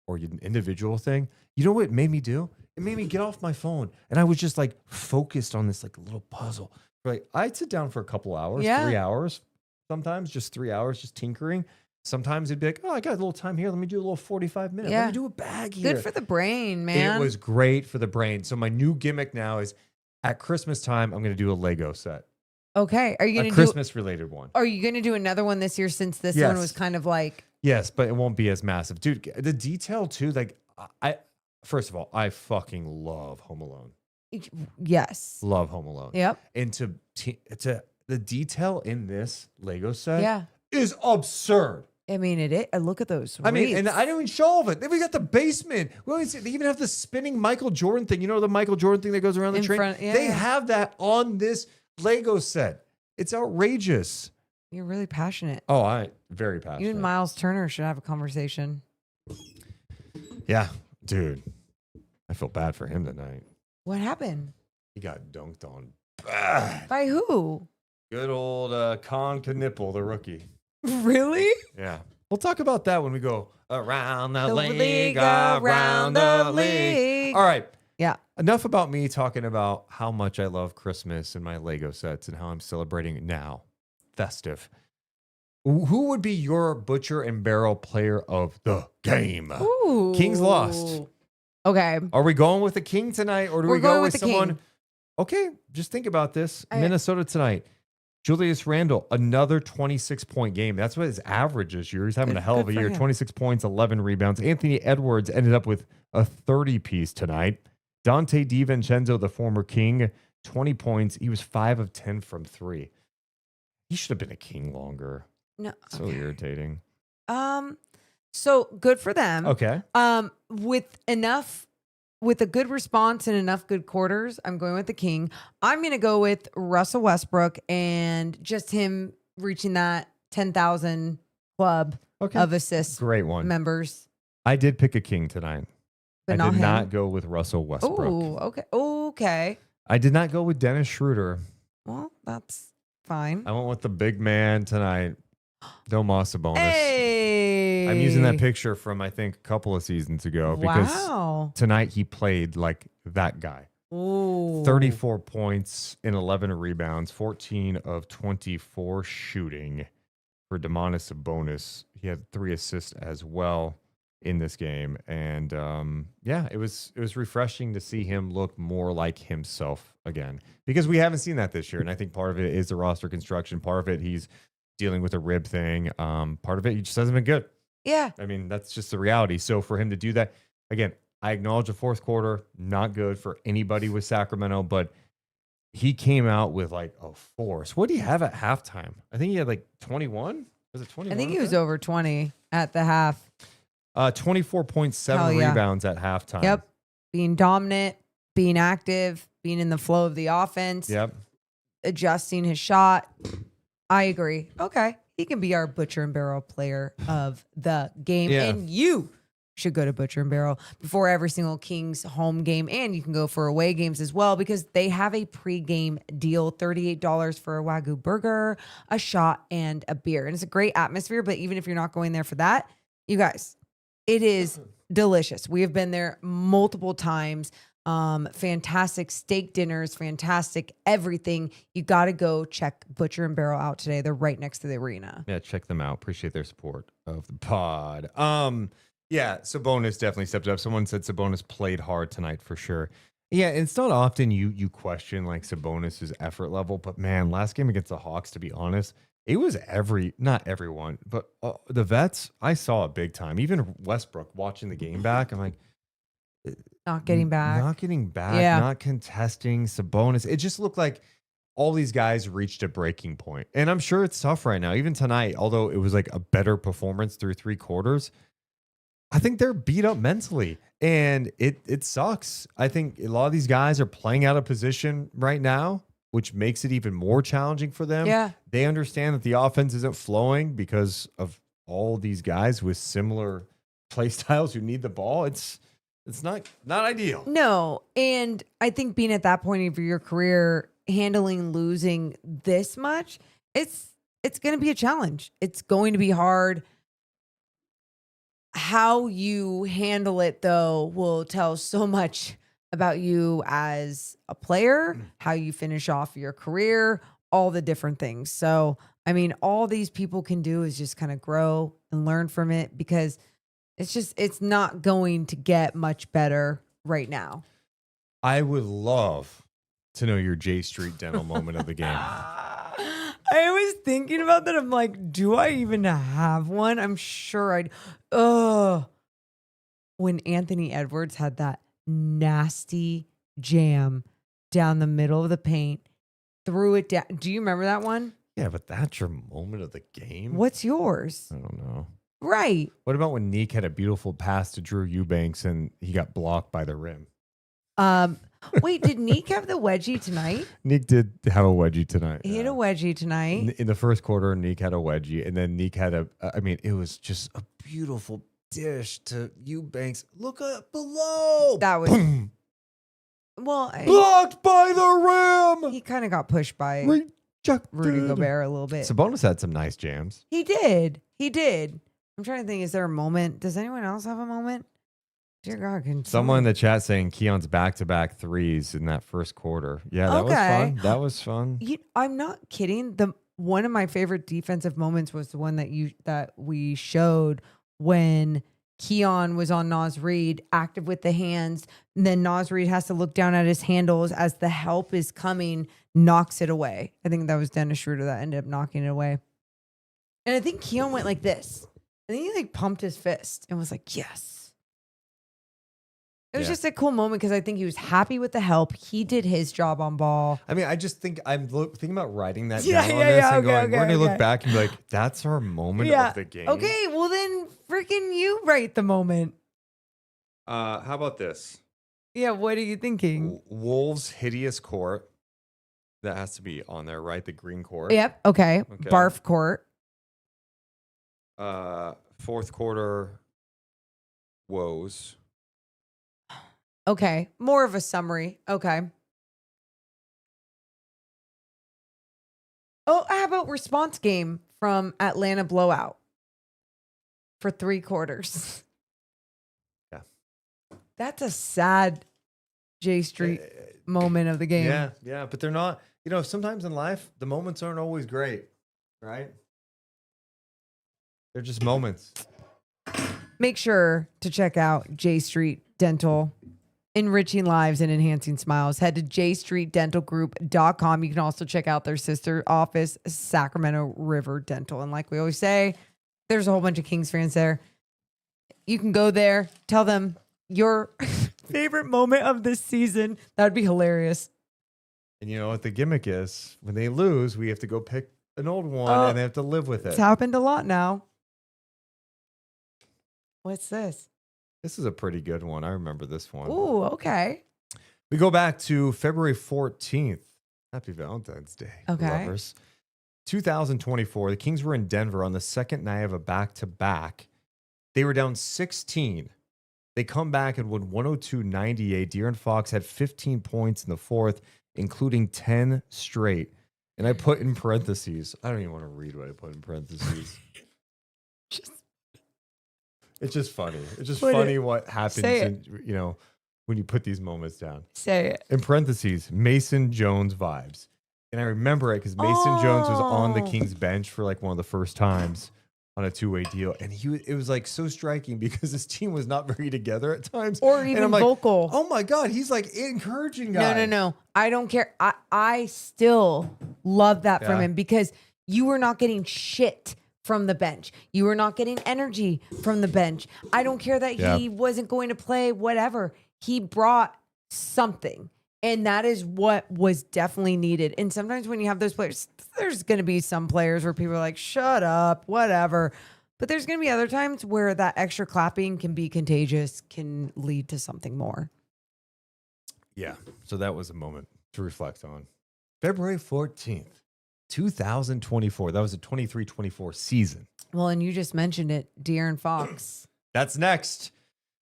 S3: or an individual thing. You know what it made me do? It made me get off my phone. And I was just like focused on this like little puzzle. Like I'd sit down for a couple hours, 3 hours, sometimes just 3 hours, just tinkering. Sometimes it'd be like, oh, I got a little time here. Let me do a little 45 minutes. Let me do a bag here.
S4: Good for the brain, man.
S3: It was great for the brain. So my new gimmick now is at Christmas time, I'm going to do a Lego set.
S4: Okay. Are you
S3: A
S4: going to
S3: Christmas related one.
S4: Are you going to do another one this year since this
S3: Yes.
S4: one was kind of like
S3: Yes, but it won't be as massive. Dude, the detail too, like first of all, I fucking love Home Alone.
S4: Yes.
S3: Love Home Alone.
S4: Yep.
S3: And to the detail in this Lego set
S4: Yeah.
S3: is absurd.
S4: I mean, it is. Look at those.
S3: I mean, and
S4: wreaths.
S3: I didn't even show all of it. Then we got the basement. We always see, they even have the spinning Michael Jordan thing. You know the Michael Jordan thing that goes around the
S4: In
S3: train?
S4: front, yeah,
S3: They
S4: yeah.
S3: have that on this Lego set. It's outrageous.
S4: You're really passionate.
S3: Oh, I very passionate.
S4: You and Miles Turner should have a conversation.
S3: Yeah, dude. I feel bad for him tonight.
S4: What happened?
S3: He got dunked on bad.
S4: By who?
S3: Good old Con Knipple, the rookie.
S4: Really?
S3: Yeah. We'll talk about that when we go around the,
S4: The
S3: league,
S4: league,
S3: around the league. All right.
S4: Yeah.
S3: Enough about me talking about how much I love Christmas and my Lego sets and how I'm celebrating it now. Festive. Who would be your butcher and barrel player of the game?
S4: Ooh.
S3: Kings lost.
S4: Okay.
S3: Are we going with the King tonight or do
S4: We're
S3: we go
S4: going
S3: with
S4: with the
S3: someone?
S4: King.
S3: Okay, just think about this.
S4: I-
S3: Minnesota tonight. Julius Randle, another 26-point game. That's what his average this year. He's having a
S4: It's
S3: hell of
S4: good
S3: a
S4: for
S3: year.
S4: him.
S3: 26 points, 11 rebounds. Anthony Edwards ended up with a 30-piece tonight. Dante DiVincenzo, the former King, 20 points. He was 5 of 10 from 3. He should have been a King longer.
S4: No.
S3: So
S4: okay.
S3: irritating.
S4: So good for them.
S3: Okay.
S4: With a good response and enough good quarters, I'm going with the King. I'm going to go with Russell Westbrook and just him reaching that 10,000 club
S3: Okay.
S4: of assists
S3: Great one.
S4: members.
S3: I did pick a King tonight.
S4: But
S3: I
S4: not
S3: did
S4: him.
S3: not go with Russell Westbrook.
S4: Oh, okay. Okay.
S3: I did not go with Dennis Schroder.
S4: Well, that's fine.
S3: I went with the big man tonight. Domas Sabonis.
S4: Hey.
S3: I'm using that picture from, I think, a couple of seasons ago because
S4: Wow.
S3: tonight he played like that guy.
S4: Ooh.
S3: 34 points and 11 rebounds, 14 of 24 shooting for Domantas Sabonis. He had 3 assists as well in this game. And yeah, it was refreshing to see him look more like himself again because we haven't seen that this year. And I think part of it is the roster construction. Part of it, he's dealing with a rib thing. Part of it, he just hasn't been good.
S4: Yeah.
S3: I mean, that's just the reality. So for him to do that, again, I acknowledge the fourth quarter, not good for anybody with Sacramento, but he came out with like a force. What do you have at halftime? I think he had like 21. Was it 21?
S4: I think he was over 20 at the half.
S3: 24.7
S4: Hell yeah.
S3: rebounds at halftime.
S4: Yep. Being dominant, being active, being in the flow of the offense,
S3: Yep.
S4: adjusting his shot. I agree. Okay. He can be our Butcher and Barrel player of the game.
S3: Yeah.
S4: And you should go to Butcher and Barrel before every single Kings home game. And you can go for away games as well because they have a pregame deal, $38 for a Wagyu burger, a shot, and a beer. And it's a great atmosphere. But even if you're not going there for that, you guys, it is delicious. We have been there multiple times. Fantastic steak dinners, fantastic everything. You got to go check Butcher and Barrel out today. They're right next to the arena.
S3: Yeah, check them out. Appreciate their support of the pod. Yeah, Sabonis definitely stepped up. Someone said Sabonis played hard tonight for sure. Yeah, it's not often you question like Sabonis's effort level, but man, last game against the Hawks, to be honest, it was not everyone, but the vets, I saw it big time. Even Westbrook watching the game back, I'm like,
S4: Not getting back.
S3: Not getting back,
S4: Yeah.
S3: not contesting Sabonis. It just looked like all these guys reached a breaking point. And I'm sure it's tough right now. Even tonight, although it was like a better performance through 3 quarters, I think they're beat up mentally. And it sucks. I think a lot of these guys are playing out of position right now, which makes it even more challenging for them.
S4: Yeah.
S3: They understand that the offense isn't flowing because of all these guys with similar play styles who need the ball. It's not ideal.
S4: No. And I think being at that point of your career, handling losing this much, it's going to be a challenge. It's going to be hard. How you handle it, though, will tell so much about you as a player, how you finish off your career, all the different things. So, I mean, all these people can do is just kind of grow and learn from it because it's not going to get much better right now.
S3: I would love to know your J Street Dental moment of the game.
S4: I was thinking about that. I'm like, do I even have one? I'm sure I'd. Oh, when Anthony Edwards had that nasty jam down the middle of the paint, threw it down. Do you remember that one?
S3: Yeah, but that's your moment of the game.
S4: What's yours?
S3: I don't know.
S4: Right.
S3: What about when Nick had a beautiful pass to Drew Eubanks and he got blocked by the rim?
S4: Wait, did Nick have the wedgie tonight?
S3: Nick did have a wedgie tonight.
S4: He had a wedgie tonight.
S3: In the first quarter, Nick had a wedgie, and then Nick had it was just a beautiful dish to Eubanks. Look up below.
S4: That was
S3: Boom.
S4: well,
S3: Blocked by the rim.
S4: he kind of got pushed by
S3: Rejected.
S4: Rudy Gobert a little bit.
S3: Sabonis had some nice jams.
S4: He did. I'm trying to think. Is there a moment? Does anyone else have a moment? Dear God, can
S3: Someone in the chat saying Keon's back-to-back threes in that first quarter. Yeah, that was fun. That was fun.
S4: I'm not kidding. One of my favorite defensive moments was the one that we showed when Keon was on Naz Reid, active with the hands. And then Naz Reid has to look down at his handles as the help is coming, knocks it away. I think that was Dennis Schroder that ended up knocking it away. And I think Keon went like this. I think he like pumped his fist and was like, yes. It was just a cool moment because I think he was happy with the help. He did his job on ball.
S3: I mean, I just think I'm thinking about writing that down on this and going, we're going to look back and be like, that's our moment of the game.
S4: Okay, well then freaking you write the moment.
S3: How about this?
S4: Yeah, what are you thinking?
S3: Wolves' hideous court. That has to be on there, right? The green court.
S4: Yep, okay. Barf court.
S3: Fourth quarter woes.
S4: Okay, more of a summary. Okay. Oh, how about response game from Atlanta blowout for 3 quarters?
S3: Yeah.
S4: That's a sad J Street moment of the game.
S3: Yeah, but they're not, sometimes in life, the moments aren't always great, right? They're just moments.
S4: Make sure to check out J Street Dental. Enriching lives and enhancing smiles. Head to jstreetdentalgroup.com. You can also check out their sister office, Sacramento River Dental. And like we always say, there's a whole bunch of Kings fans there. You can go there, tell them your favorite moment of this season. That would be hilarious.
S3: And you know what the gimmick is? When they lose, we have to go pick an old one and they have to live with it.
S4: It's happened a lot now. What's this?
S3: This is a pretty good one. I remember this one.
S4: Ooh, okay.
S3: We go back to February 14th. Happy Valentine's Day,
S4: okay.
S3: lovers. 2024. The Kings were in Denver on the second night of a back-to-back. They were down 16. They come back and won 102-98. DeAaron Fox had 15 points in the fourth, including 10 straight. And I put in parentheses. I don't even want to read what I put in parentheses. It's just funny. It's just funny what happens when you put these moments down.
S4: Say it.
S3: In parentheses, Mason Jones vibes. And I remember it because Mason Jones was on the Kings bench for like one of the first times on a two-way deal. And it was like so striking because his team was not very together at times.
S4: Or even vocal.
S3: Oh my God, he's like encouraging guys.
S4: No. I don't care. I still love that from him because you were not getting shit from the bench. You were not getting energy from the bench. I don't care that he wasn't going to play, whatever. He brought something. And that is what was definitely needed. And sometimes when you have those players, there's going to be some players where people are like, shut up, whatever. But there's going to be other times where that extra clapping can be contagious, can lead to something more.
S3: Yeah. So that was a moment to reflect on. February 14th. 2024. That was a 23-24 season.
S4: Well, and you just mentioned it, DeAaron Fox.
S3: That's next.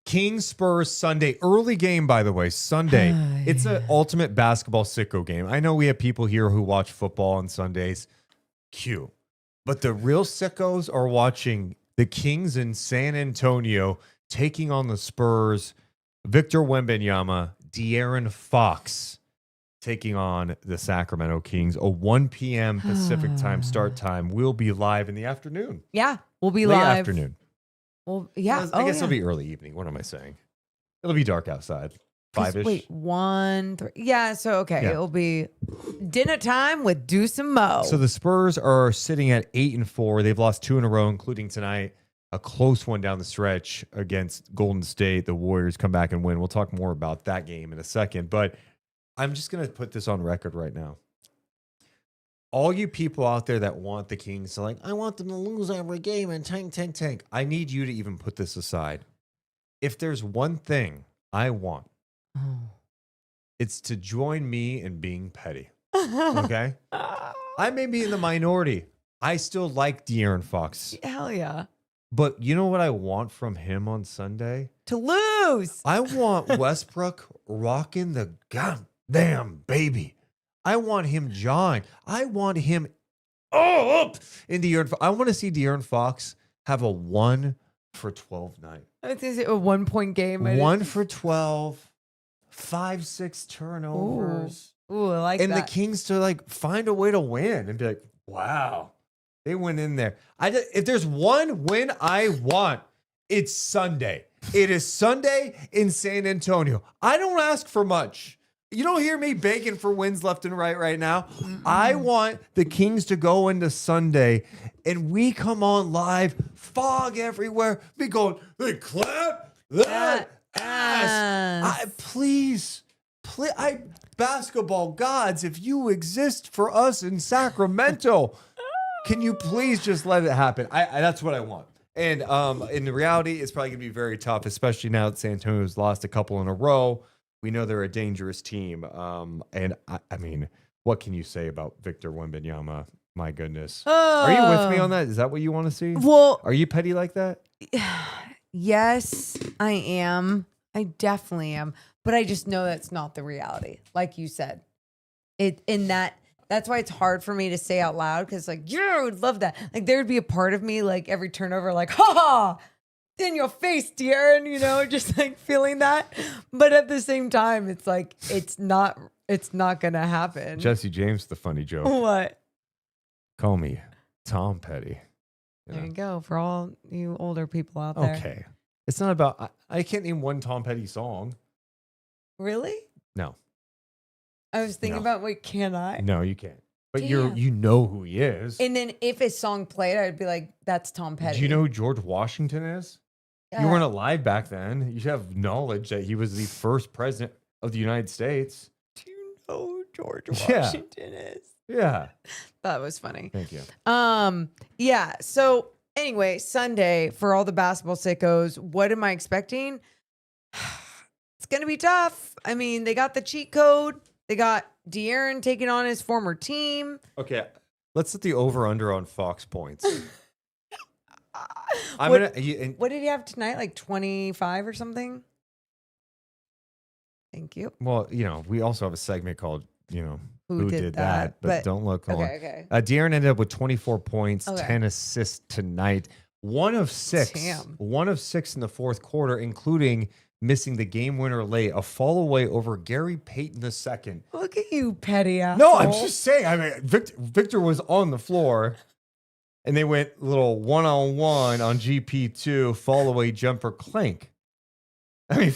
S3: Kings-Spurs Sunday. Early game, by the way, Sunday. It's an ultimate basketball sicko game. I know we have people here who watch football on Sundays. Cute. But the real sickos are watching the Kings in San Antonio taking on the Spurs. Victor Wembanyama, DeAaron Fox taking on the Sacramento Kings. A 1 p.m. Pacific time start time. We'll be live in the afternoon.
S4: Yeah, we'll be
S3: late
S4: live.
S3: Afternoon.
S4: Well, yeah.
S3: I guess it'll be early evening. What am I saying? It'll be dark outside. 5-ish.
S4: Wait, 1, 3. Yeah, so okay. It'll be dinner time with Deuce and Mo.
S3: So the Spurs are sitting at 8-4. They've lost 2 in a row, including tonight. a close one down the stretch against Golden State. The Warriors come back and win. We'll talk more about that game in a second, but I'm just going to put this on record right now. All you people out there that want the Kings to I want them to lose every game and tank. I need you to even put this aside. If there's one thing I want, it's to join me in being petty. Okay? I may be in the minority. I still like DeAaron Fox.
S4: Hell yeah.
S3: But you know what I want from him on Sunday?
S4: To lose.
S3: I want Westbrook rocking the goddamn baby. I want him John. I want him up in DeAaron. I want to see DeAaron Fox have a 1 for 12 night.
S4: I think it's a 1 point game.
S3: 1 for 12, 5-6 turnovers.
S4: Ooh, I like
S3: and
S4: that.
S3: the Kings to find a way to win and be like, wow, they went in there. If there's one win I want, it's Sunday. It is Sunday in San Antonio. I don't ask for much. You don't hear me begging for wins left and right now. I want the Kings to go into Sunday and we come on live, fog everywhere. Be going, they clap that ass. Please, basketball gods, if you exist for us in Sacramento, can you please just let it happen? That's what I want. And in reality, it's probably going to be very tough, especially now that San Antonio's lost a couple in a row. We know they're a dangerous team. And I mean, what can you say about Victor Wembanyama? My goodness. Are you with me on that? Is that what you want to see?
S4: Well,
S3: are you petty like that?
S4: Yes, I am. I definitely am. But I just know that's not the reality. Like you said, that's why it's hard for me to say out loud. Cause yeah, I would love that. There'd be a part of me, every turnover, ha ha, in your face, DeAaron, just feeling that. But at the same time, it's it's not going to happen.
S3: Jesse James, the funny joke.
S4: What?
S3: Call me Tom Petty.
S4: There you go. For all you older people out there.
S3: Okay. It's not about, I can't name one Tom Petty song.
S4: Really?
S3: No.
S4: I was thinking about, wait, can I?
S3: No, you can't. But
S4: Damn.
S3: you know who he is.
S4: And then if his song played, I'd be like, that's Tom Petty.
S3: Do you know who George Washington is? You weren't alive back then. You should have knowledge that he was the first president of the United States.
S4: Do you know who George Washington is?
S3: Yeah.
S4: That was funny.
S3: Thank you.
S4: Yeah. So anyway, Sunday, for all the basketball sickos, what am I expecting? It's going to be tough. I mean, they got the cheat code. They got DeAaron taking on his former team.
S3: Okay. Let's set the over-under on Fox points.
S4: What did he have tonight? 25 or something? Thank you.
S3: Well, we also have a segment called, who did that? But don't look on.
S4: Okay.
S3: DeAaron ended up with 24 points,
S4: Okay.
S3: 10 assists tonight. 1 of 6.
S4: Damn.
S3: 1 of 6 in the fourth quarter, including missing the game winner late, a fall away over Gary Payton II.
S4: Look at you, petty asshole.
S3: No, I'm just saying. I mean, Victor was on the floor, and they went little one-on-one on GP2, fall away jumper clank. I mean,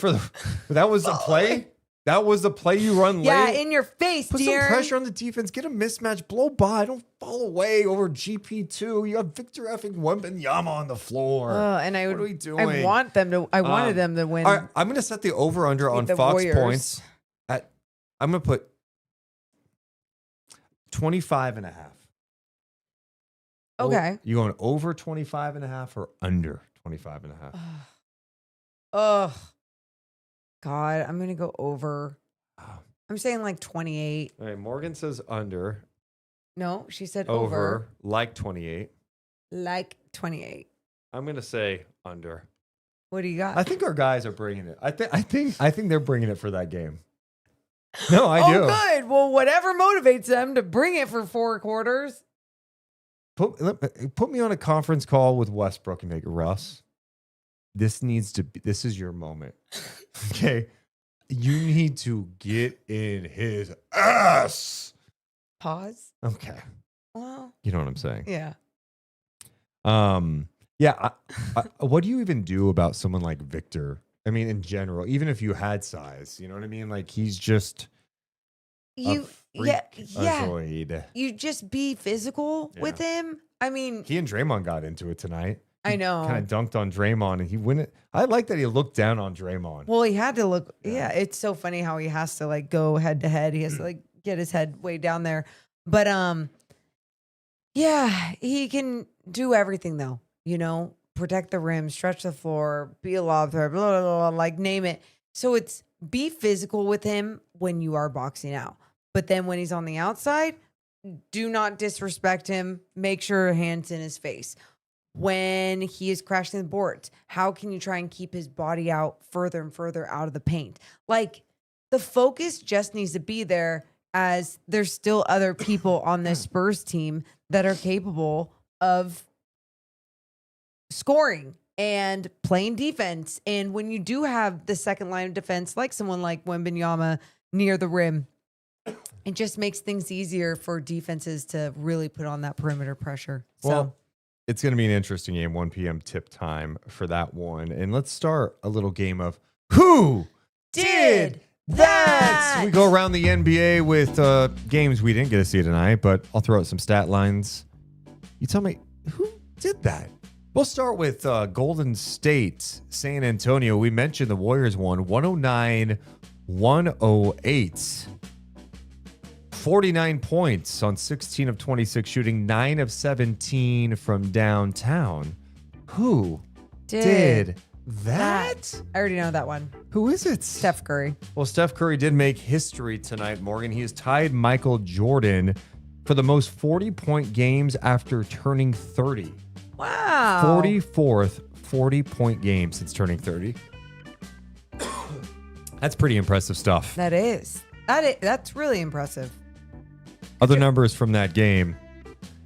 S3: that was the play. That was the play you run late.
S4: Yeah, in your face,
S3: Put
S4: DeAaron.
S3: some pressure on the defense. Get a mismatch. Blow by. Don't fall away over GP2. You have Victor effing Wembanyama on the floor.
S4: And
S3: what are we doing?
S4: I wanted them to win.
S3: All right, I'm going to set the over-under on
S4: the
S3: Fox
S4: Warriors.
S3: points. I'm going to put 25.5.
S4: Okay.
S3: You going over 25.5 or under 25.5?
S4: Ugh. God, I'm going to go over. I'm saying 28.
S3: All right, Morgan says under.
S4: No, she said
S3: Over, like 28.
S4: 28.
S3: I'm going to say under.
S4: What do you got?
S3: I think our guys are bringing it. I think they're bringing it for that game. No, I do.
S4: Good. Well, whatever motivates them to bring it for 4 quarters.
S3: Put me on a conference call with Westbrook and make Russ. This is your moment. Okay. You need to get in his ass.
S4: Pause.
S3: Okay.
S4: Well,
S3: You know what I'm saying?
S4: yeah.
S3: Yeah. What do you even do about someone like Victor? I mean, in general, even if you had size, you know what I mean? He's just a freakazoid.
S4: You just be physical with him. I mean,
S3: He and Draymond got into it tonight.
S4: I know.
S3: Kind of dunked on Draymond, and he wouldn't. I like that he looked down on Draymond.
S4: Well, he had to look. Yeah, it's so funny how he has to like go head to head. He has to like get his head way down there. But yeah, he can do everything though. You know, protect the rim, stretch the floor, be a lob threat, blah, blah, blah, blah, like name it. So it's be physical with him when you are boxing out. But then when he's on the outside, do not disrespect him. Make sure your hand's in his face. When he is crashing the boards, how can you try and keep his body out further and further out of the paint? Like the focus just needs to be there, as there's still other people on this Spurs team that are capable of scoring and playing defense. And when you do have the second line of defense, like someone like Wembanyama near the rim, it just makes things easier for defenses to really put on that perimeter pressure.
S3: Well, it's going to be an interesting game, 1 p.m. tip time for that one. And let's start a little game of Who Did That? We go around the NBA with games we didn't get to see tonight, but I'll throw out some stat lines. You tell me, who did that? We'll start with Golden State, San Antonio. We mentioned the Warriors won 109-108. 49 points on 16 of 26 shooting, 9 of 17 from downtown. Who did that?
S4: I already know that one.
S3: Who is it?
S4: Steph Curry.
S3: Well, Steph Curry did make history tonight, Morgan. He has tied Michael Jordan for the most 40-point games after turning 30.
S4: Wow.
S3: 44th 40-point game since turning 30. That's pretty impressive stuff.
S4: That is. That's really impressive.
S3: Other numbers from that game.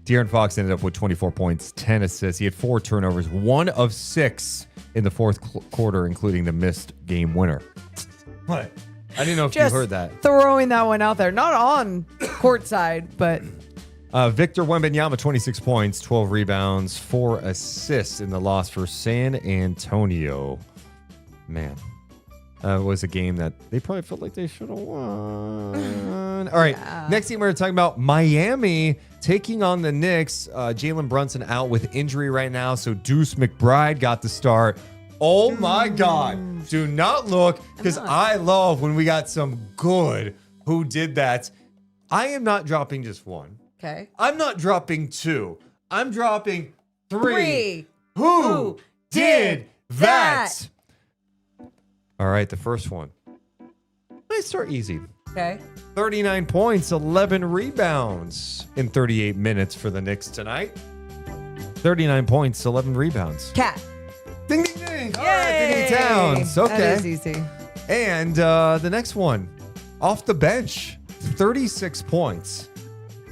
S3: DeAaron Fox ended up with 24 points, 10 assists. He had 4 turnovers, 1 of 6 in the fourth quarter, including the missed game winner. What? I didn't know if
S4: Just
S3: you heard that.
S4: Throwing that one out there. Not on courtside, but...
S3: Victor Wembanyama, 26 points, 12 rebounds, 4 assists in the loss for San Antonio. Man. It was a game that they probably felt like they should have won. All right.
S4: Yeah.
S3: Next game, we're talking about Miami taking on the Knicks. Jalen Brunson out with injury right now, so Deuce McBride got the start. Oh, my God. Do not look, because I love when we got some good Who Did That. I am not dropping just one.
S4: Okay.
S3: I'm not dropping 2. I'm dropping 3.
S4: 3.
S3: Who did that? All right, the first one. Let's start easy.
S4: Okay.
S3: 39 points, 11 rebounds in 38 minutes for the Knicks tonight. 39 points, 11 rebounds.
S4: Cat.
S3: Ding, ding, ding. All
S4: Yay.
S3: right, ding, ding, towns. Okay.
S4: That is easy.
S3: And the next one, off the bench, 36 points,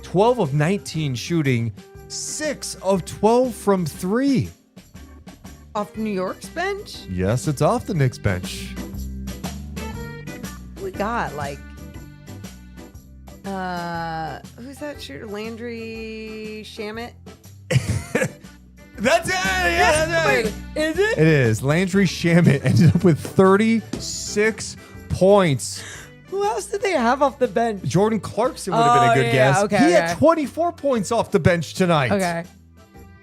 S3: 12 of 19 shooting, 6 of 12 from 3.
S4: Off New York's bench?
S3: Yes, it's off the Knicks bench.
S4: We got like who's that shooter? Landry Shamet?
S3: That's it. Yeah, that's
S4: Wait,
S3: it.
S4: is it?
S3: It is. Landry Shamet ended up with 36 points.
S4: Who else did they have off the bench?
S3: Jordan Clarkson would have been a good guess.
S4: Okay,
S3: He had 24 points off the bench tonight.
S4: Okay.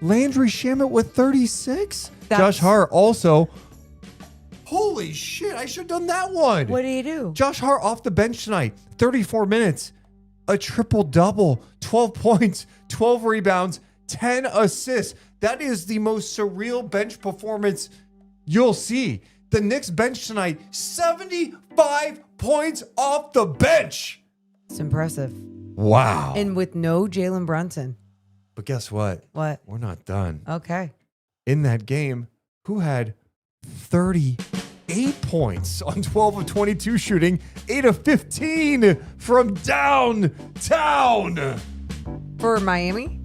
S3: Landry Shamet with 36.
S4: That's-
S3: Josh Hart also. Holy shit, I should have done that one.
S4: What do you do?
S3: Josh Hart off the bench tonight, 34 minutes, a triple-double, 12 points, 12 rebounds, 10 assists. That is the most surreal bench performance you'll see. The Knicks bench tonight, 75 points off the bench.
S4: It's impressive.
S3: Wow.
S4: And with no Jalen Brunson.
S3: But guess what?
S4: What?
S3: We're not done.
S4: Okay.
S3: In that game, who had 38 points on 12 of 22 shooting, 8 of 15 from downtown?
S4: For Miami?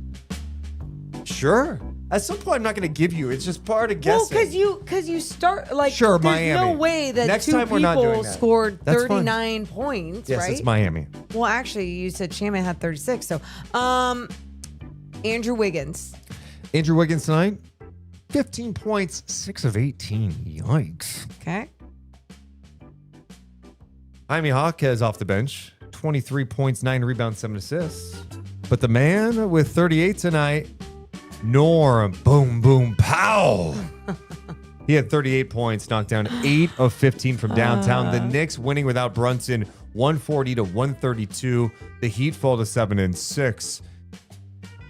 S3: Sure. At some point, I'm not going to give you. It's just part of
S4: Well,
S3: guessing.
S4: because you start like
S3: Sure,
S4: there's
S3: Miami.
S4: no way that
S3: Next
S4: 2
S3: time we're not doing
S4: people
S3: that.
S4: scored
S3: That's fine.
S4: 39 points,
S3: Yes,
S4: right?
S3: it's Miami.
S4: Well, actually, you said Shaman had 36. So, Andrew Wiggins.
S3: Andrew Wiggins tonight, 15 points, 6 of 18. Yikes.
S4: Okay.
S3: Jaime Jaquez off the bench, 23 points, 9 rebounds, 7 assists. But the man with 38 tonight, Norm, boom, boom, pow. He had 38 points, knocked down 8 of 15 from downtown. The Knicks winning without Brunson, 140 to 132. The Heat fall to 7-6.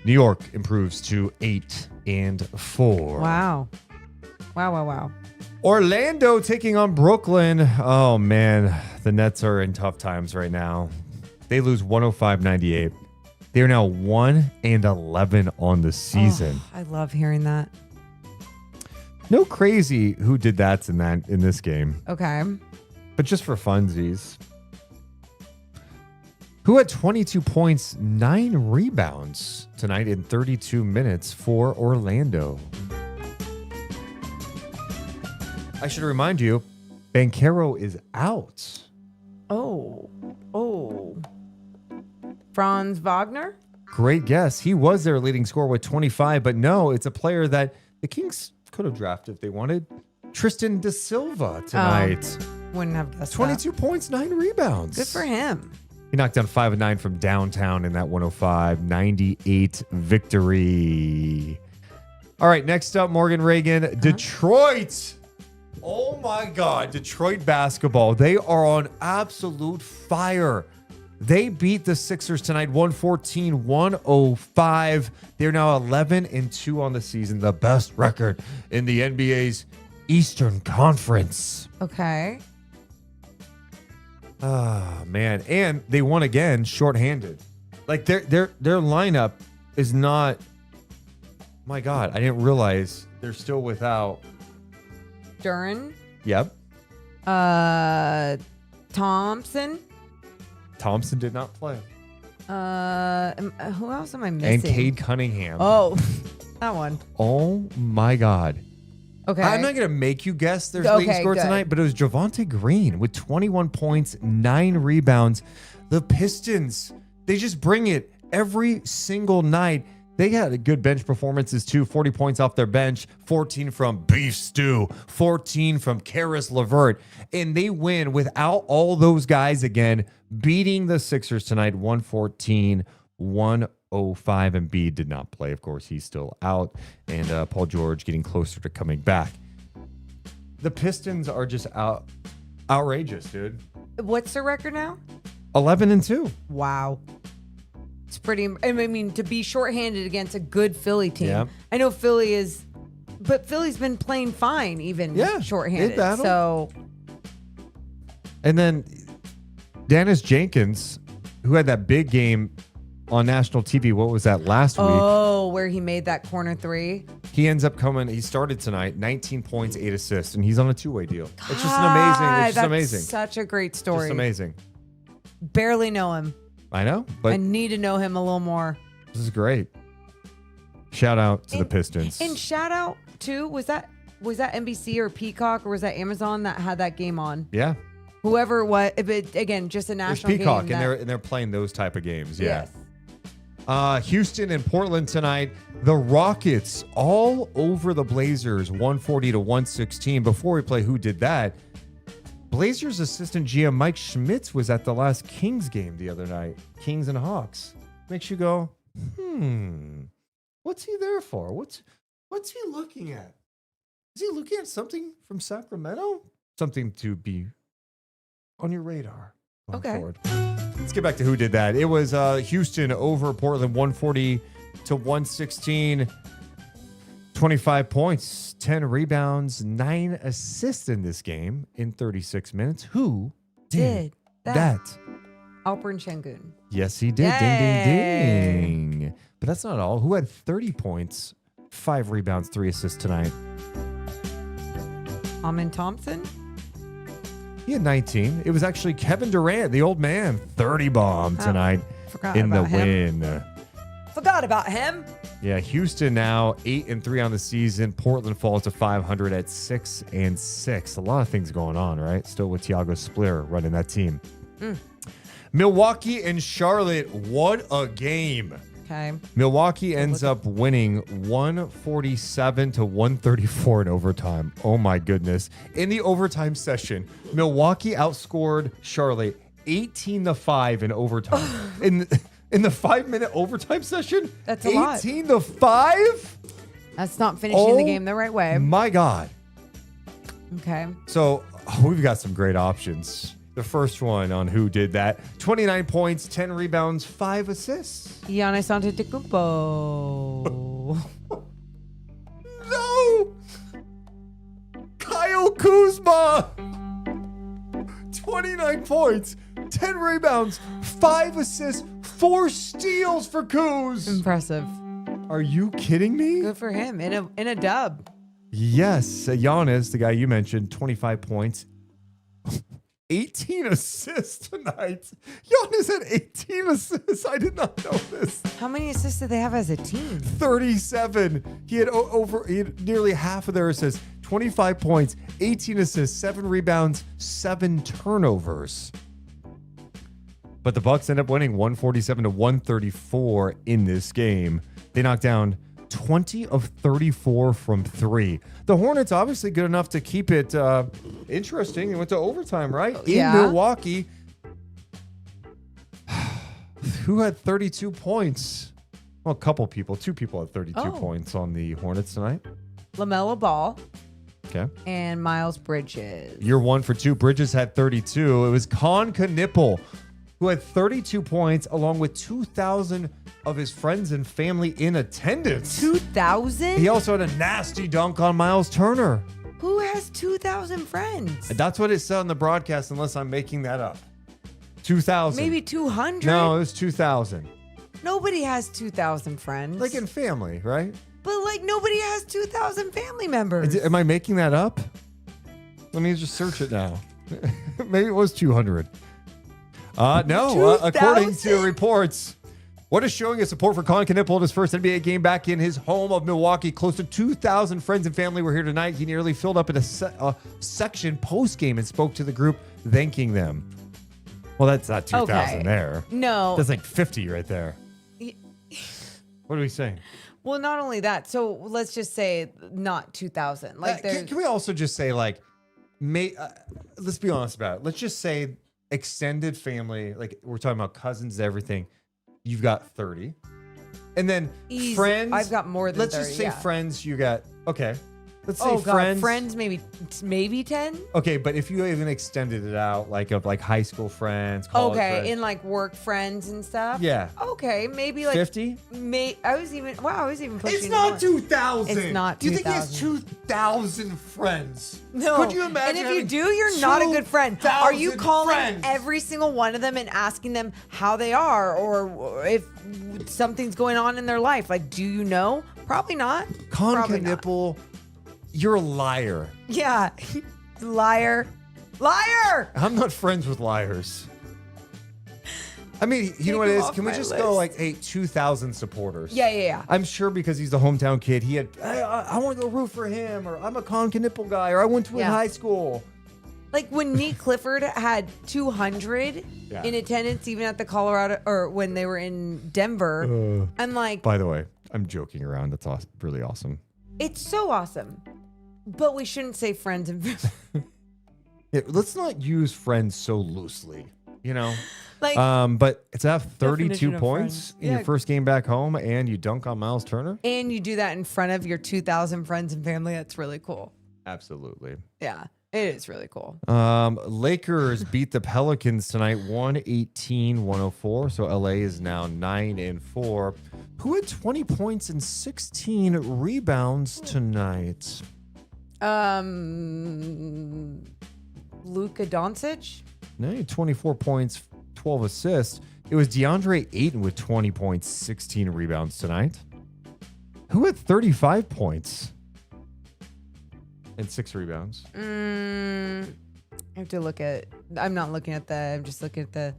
S3: New York improves to 8-4.
S4: Wow.
S3: Orlando taking on Brooklyn. Oh, man. The Nets are in tough times right now. They lose 105-98. They're now 1-11 on the season.
S4: I love hearing that.
S3: No crazy who did that in this game.
S4: Okay.
S3: But just for funsies. Who had 22 points, 9 rebounds tonight in 32 minutes for Orlando? I should remind you, Banchero is out.
S4: Oh. Franz Wagner?
S3: Great guess. He was their leading scorer with 25, but no, it's a player that the Kings could have drafted if they wanted. Tristan Da Silva tonight.
S4: Wouldn't have guessed
S3: 22 points, 9 rebounds.
S4: Good for him.
S3: He knocked down 5 of 9 from downtown in that 105-98 victory. All right, next up, Morgan Reagan, Detroit. Oh my God, Detroit basketball. They are on absolute fire. They beat the Sixers tonight, 114-105. They're now 11-2 on the season, the best record in the NBA's Eastern Conference.
S4: Okay.
S3: Oh, man. And they won again shorthanded. Like their lineup is not, my God, I didn't realize they're still without
S4: Duran.
S3: Yep.
S4: Thompson.
S3: Thompson did not play.
S4: Who else am I missing?
S3: And Cade Cunningham.
S4: Oh, that one.
S3: Oh my God.
S4: Okay.
S3: I'm not going to make you guess their leading score tonight, but it was Javonte Green with 21 points, 9 rebounds. The Pistons, they just bring it every single night. They had good bench performances too. 40 points off their bench, 14 from Beef Stew, 14 from Karis LeVert. And they win without all those guys again, beating the Sixers tonight, 114-105. Embiid did not play. Of course, he's still out. And Paul George getting closer to coming back. The Pistons are just outrageous, dude.
S4: What's their record now?
S3: 11-2.
S4: Wow. It's pretty. I mean, to be shorthanded against a good Philly team.
S3: Yeah.
S4: I know Philly is, but Philly's been playing fine, even shorthanded. So,
S3: and then Dennis Jenkins, who had that big game on national TV. What was that last week?
S4: Oh, where he made that corner 3.
S3: He ends up coming. He started tonight, 19 points, 8 assists, and he's on a 2-way deal. It's just an amazing. It's just amazing.
S4: Such a great story.
S3: Just amazing.
S4: Barely know him.
S3: I know, but
S4: I need to know him a little more.
S3: This is great. Shout out to the Pistons.
S4: And shout out to, was that NBC or Peacock or was that Amazon that had that game on?
S3: Yeah.
S4: Whoever what, but again, just a national
S3: It's Peacock,
S4: game.
S3: and they're playing those type of games. Yeah.
S4: Yes.
S3: Houston and Portland tonight. The Rockets all over the Blazers, 140-116. Before we play Who Did That, Blazers assistant GM Mike Schmitz was at the last Kings game the other night. Kings and Hawks. Makes you go, what's he there for? What's he looking at? Is he looking at something from Sacramento? Something to be on your radar going forward. Let's get back to Who Did That. It was Houston over Portland, 140-116. 25 points, 10 rebounds, 9 assists in this game in 36 minutes. Who did that?
S4: Alperen Şengün.
S3: Yes, he did.
S4: Yay.
S3: Ding, ding, ding. But that's not all. Who had 30 points, 5 rebounds, 3 assists tonight?
S4: Amin Thompson?
S3: He had 19. It was actually Kevin Durant, the old man, 30 bomb tonight in the win.
S4: Forgot about him.
S3: Yeah, Houston now 8-3 on the season. Portland falls to 500 at 6-6. A lot of things going on, right? Still with Thiago Splitter running that team. Milwaukee and Charlotte, what a game.
S4: Okay.
S3: Milwaukee ends up winning 147-134 in overtime. Oh my goodness. In the overtime session, Milwaukee outscored Charlotte 18-5 in overtime. And in the 5-minute overtime session?
S4: That's a lot.
S3: 18-5?
S4: That's not finishing the game the right way.
S3: My God.
S4: Okay.
S3: So we've got some great options. The first one on who did that. 29 points, 10 rebounds, 5 assists.
S4: Giannis Antetokounmpo.
S3: No! Kyle Kuzma! 29 points, 10 rebounds, 5 assists, 4 steals for Kuz.
S4: Impressive.
S3: Are you kidding me?
S4: Good for him in a dub.
S3: Yes, Giannis, the guy you mentioned, 25 points, 18 assists tonight. Giannis had 18 assists. I did not know this.
S4: How many assists did they have as a team?
S3: 37. He had nearly half of their assists. 25 points, 18 assists, 7 rebounds, 7 turnovers. But the Bucks end up winning 147-134 in this game. They knocked down 20 of 34 from 3. The Hornets obviously good enough to keep it interesting. They went to overtime, right?
S4: Yeah.
S3: In Milwaukee. Who had 32 points? Well, a couple people. 2 people had 32 points on the Hornets tonight.
S4: LaMelo Ball
S3: Okay.
S4: and Miles Bridges.
S3: You're 1 for 2. Bridges had 32. It was Con Knipple who had 32 points along with 2,000 of his friends and family in attendance.
S4: 2,000?
S3: He also had a nasty dunk on Miles Turner.
S4: Who has 2,000 friends?
S3: That's what it said on the broadcast, unless I'm making that up. 2,000.
S4: Maybe 200?
S3: No, it was 2,000.
S4: Nobody has 2,000 friends.
S3: Like in family, right?
S4: But like nobody has 2,000 family members.
S3: Am I making that up? Let me just search it now. Maybe it was 200. No, according to reports, what is showing his support for Con Knipple in his first NBA game back in his home of Milwaukee. Close to 2,000 friends and family were here tonight. He nearly filled up in a section post-game and spoke to the group, thanking them. Well, that's not 2,000 there.
S4: No.
S3: That's like 50 right there. What are we saying?
S4: Well, not only that. So let's just say not 2,000. Like
S3: Can we also just say like, let's be honest about it. Let's just say extended family, like we're talking about cousins, everything. You've got 30. And then friends.
S4: I've got more than 30.
S3: Let's just say friends, you got, okay. Let's say
S4: God,
S3: friends.
S4: friends maybe 10?
S3: Okay, but if you even extended it out, like of like high school friends, college friends.
S4: In like work friends and stuff?
S3: Yeah.
S4: Okay, maybe like
S3: 50?
S4: I was even pushing
S3: It's not
S4: more.
S3: 2,000.
S4: It's not 2,000.
S3: Do you think he has 2,000 friends?
S4: No.
S3: Could you imagine?
S4: And if you do, you're not a good friend. Are you
S3: 2,000
S4: calling
S3: friends?
S4: every single one of them and asking them how they are or if something's going on in their life? Like, do you know? Probably not.
S3: Con Knipple, you're a liar.
S4: Yeah. Liar.
S3: I'm not friends with liars. I mean, you know what it is? Can we just go like, hey, 2,000 supporters?
S4: Yeah.
S3: I'm sure because he's the hometown kid, he had, I want to go root for him, or I'm a Con Knipple guy, or I went to in high school.
S4: Like when Nick Clifford had 200 in attendance, even at the Colorado, or when they were in Denver. I'm like,
S3: by the way, I'm joking around. That's awesome, really awesome.
S4: It's so awesome. But we shouldn't say friends and
S3: Yeah, let's not use friends so loosely, you know?
S4: like,
S3: but to have 32
S4: Definition of
S3: points
S4: friends.
S3: in your first game back home and you dunk on Miles Turner?
S4: and you do that in front of your 2,000 friends and family. That's really cool.
S3: Absolutely.
S4: Yeah, it is really cool.
S3: Lakers beat the Pelicans tonight 118-104. So LA is now 9-4. Who had 20 points and 16 rebounds tonight?
S4: Luka Doncic?
S3: No, he had 24 points, 12 assists. It was DeAndre Ayton with 20 points, 16 rebounds tonight. Who had 35 points and 6 rebounds?
S4: I have to look at. I'm not looking at I'm just looking at the.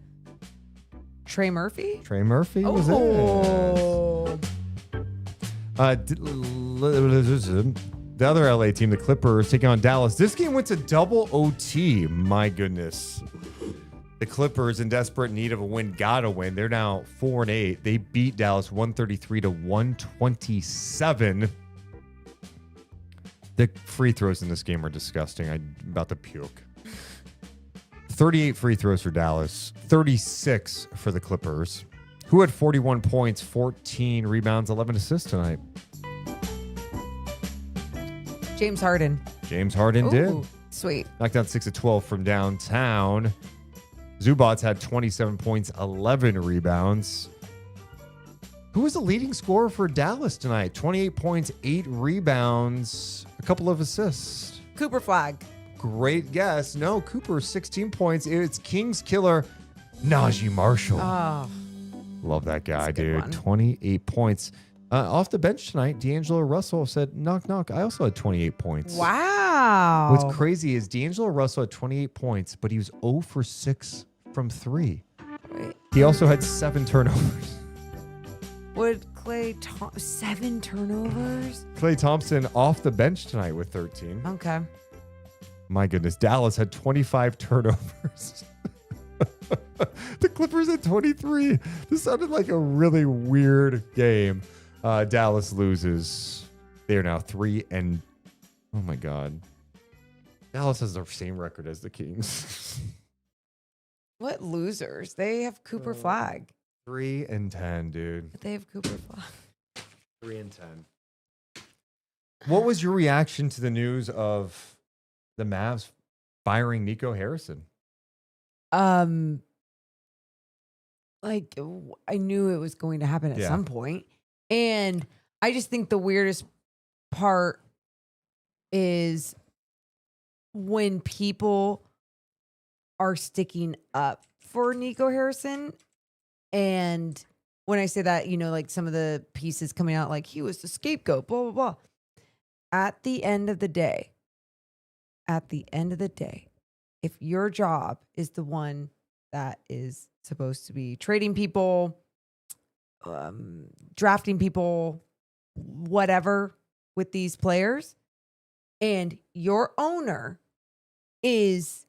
S4: Trey Murphy?
S3: Trey Murphy was
S4: Oh.
S3: The other LA team, the Clippers, taking on Dallas. This game went to double OT. My goodness. The Clippers, in desperate need of a win, got a win. They're now 4-8. They beat Dallas 133-127. The free throws in this game are disgusting. I'm about to puke. 38 free throws for Dallas, 36 for the Clippers. Who had 41 points, 14 rebounds, 11 assists tonight?
S4: James Harden.
S3: James Harden
S4: Ooh,
S3: did.
S4: Sweet.
S3: Knocked down 6 of 12 from downtown. Zubats had 27 points, 11 rebounds. Who was the leading scorer for Dallas tonight? 28 points, 8 rebounds, a couple of assists.
S4: Cooper Flag.
S3: Great guess. No, Cooper, 16 points. It's Kings killer, Najee Marshall.
S4: Oh,
S3: Love that guy,
S4: that's a good
S3: dude.
S4: one.
S3: 28 points. Off the bench tonight, D'Angelo Russell said, knock, knock. I also had 28 points.
S4: wow.
S3: What's crazy is D'Angelo Russell had 28 points, but he was 0 for 6 from 3.
S4: Wait,
S3: He also had 7 turnovers.
S4: would 7 turnovers?
S3: Klay Thompson off the bench tonight with 13.
S4: Okay.
S3: My goodness. Dallas had 25 turnovers. The Clippers had 23. This sounded like a really weird game. Dallas loses. They are now 3 and oh my God. Dallas has the same record as the Kings.
S4: What losers? They have Cooper Flag.
S3: 3 and 10, dude.
S4: They have Cooper Flag.
S3: 3 and 10. What was your reaction to the news of the Mavs firing Nico Harrison?
S4: Like I knew it was going to happen at some point. And I just think the weirdest part is when people are sticking up for Nico Harrison. And when I say that, like some of the pieces coming out, like he was the scapegoat, blah, blah, blah. At the end of the day, if your job is the one that is supposed to be trading people, drafting people, whatever with these players, and your owner is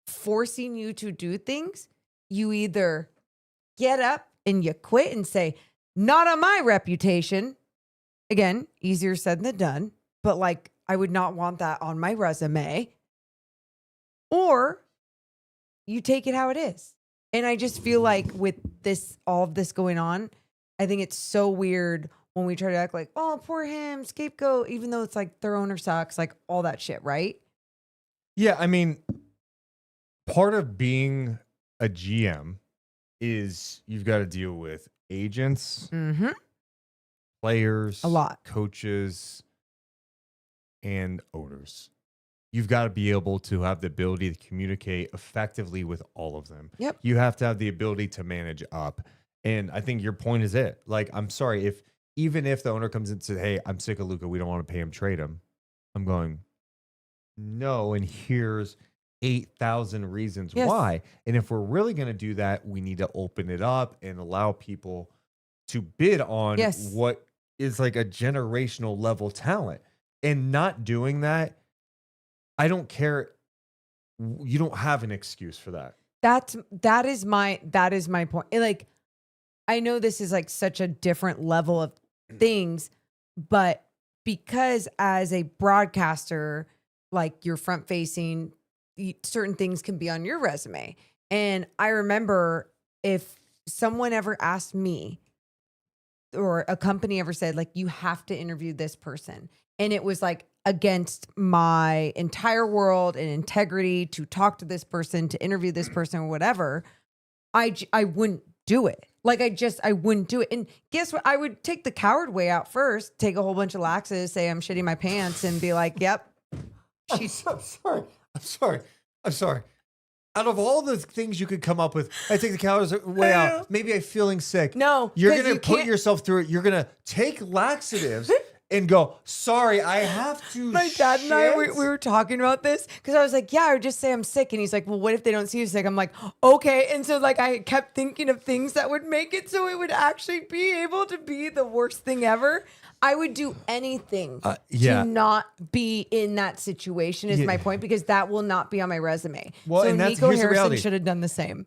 S4: forcing you to do things, you either get up and you quit and say, not on my reputation. Again, easier said than done, but like I would not want that on my resume. Or you take it how it is. And I just feel like with all of this going on, I think it's so weird when we try to act like, oh, poor him, scapegoat, even though it's like their owner sucks, like all that shit, right?
S3: Yeah, I mean, part of being a GM is you've got to deal with agents, players,
S4: A lot.
S3: coaches, and owners. You've got to be able to have the ability to communicate effectively with all of them.
S4: Yep.
S3: You have to have the ability to manage up. And I think your point is it. Like, I'm sorry, even if the owner comes in and says, hey, I'm sick of Luka, we don't want to pay him, trade him. I'm going, no, and here's 8,000 reasons why. And if we're really going to do that, we need to open it up and allow people to bid on what is like a generational level talent. And not doing that, I don't care. You don't have an excuse for that.
S4: That is my point. And like, I know this is like such a different level of things, but because as a broadcaster, like you're front facing, certain things can be on your resume. And I remember if someone ever asked me or a company ever said like, you have to interview this person. And it was like against my entire world and integrity to talk to this person, to interview this person or whatever, I wouldn't do it. Like I wouldn't do it. And guess what? I would take the coward way out first, take a whole bunch of laxes, say I'm shitting my pants and be like, yep.
S3: I'm sorry. Out of all the things you could come up with, I take the calories way out. Maybe I'm feeling sick.
S4: No.
S3: You're going to put yourself through it. You're going to take laxatives and go, sorry, I have to
S4: My dad and I, we were talking about this because I was like, yeah, I would just say I'm sick. And he's like, well, what if they don't see you sick? I'm like, okay. And so like I kept thinking of things that would make it so it would actually be able to be the worst thing ever. I would do anything to not be in that situation is my point, because that will not be on my resume.
S3: Well,
S4: so
S3: and
S4: Nico
S3: here's the
S4: Harrison
S3: reality.
S4: should have done the same.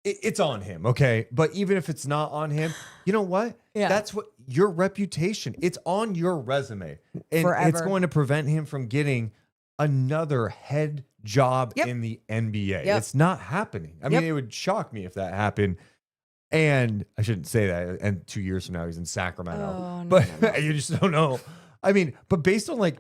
S3: It's on him, okay? But even if it's not on him, you know what?
S4: Yeah.
S3: That's what your reputation. It's on your resume. And
S4: Forever.
S3: it's going to prevent him from getting another head job in the NBA.
S4: Yep.
S3: It's not happening. I mean, it would shock me if that happened. And I shouldn't say that. And 2 years from now, he's in Sacramento.
S4: Oh, no,
S3: but
S4: no, no.
S3: you just don't know. I mean, but based on like,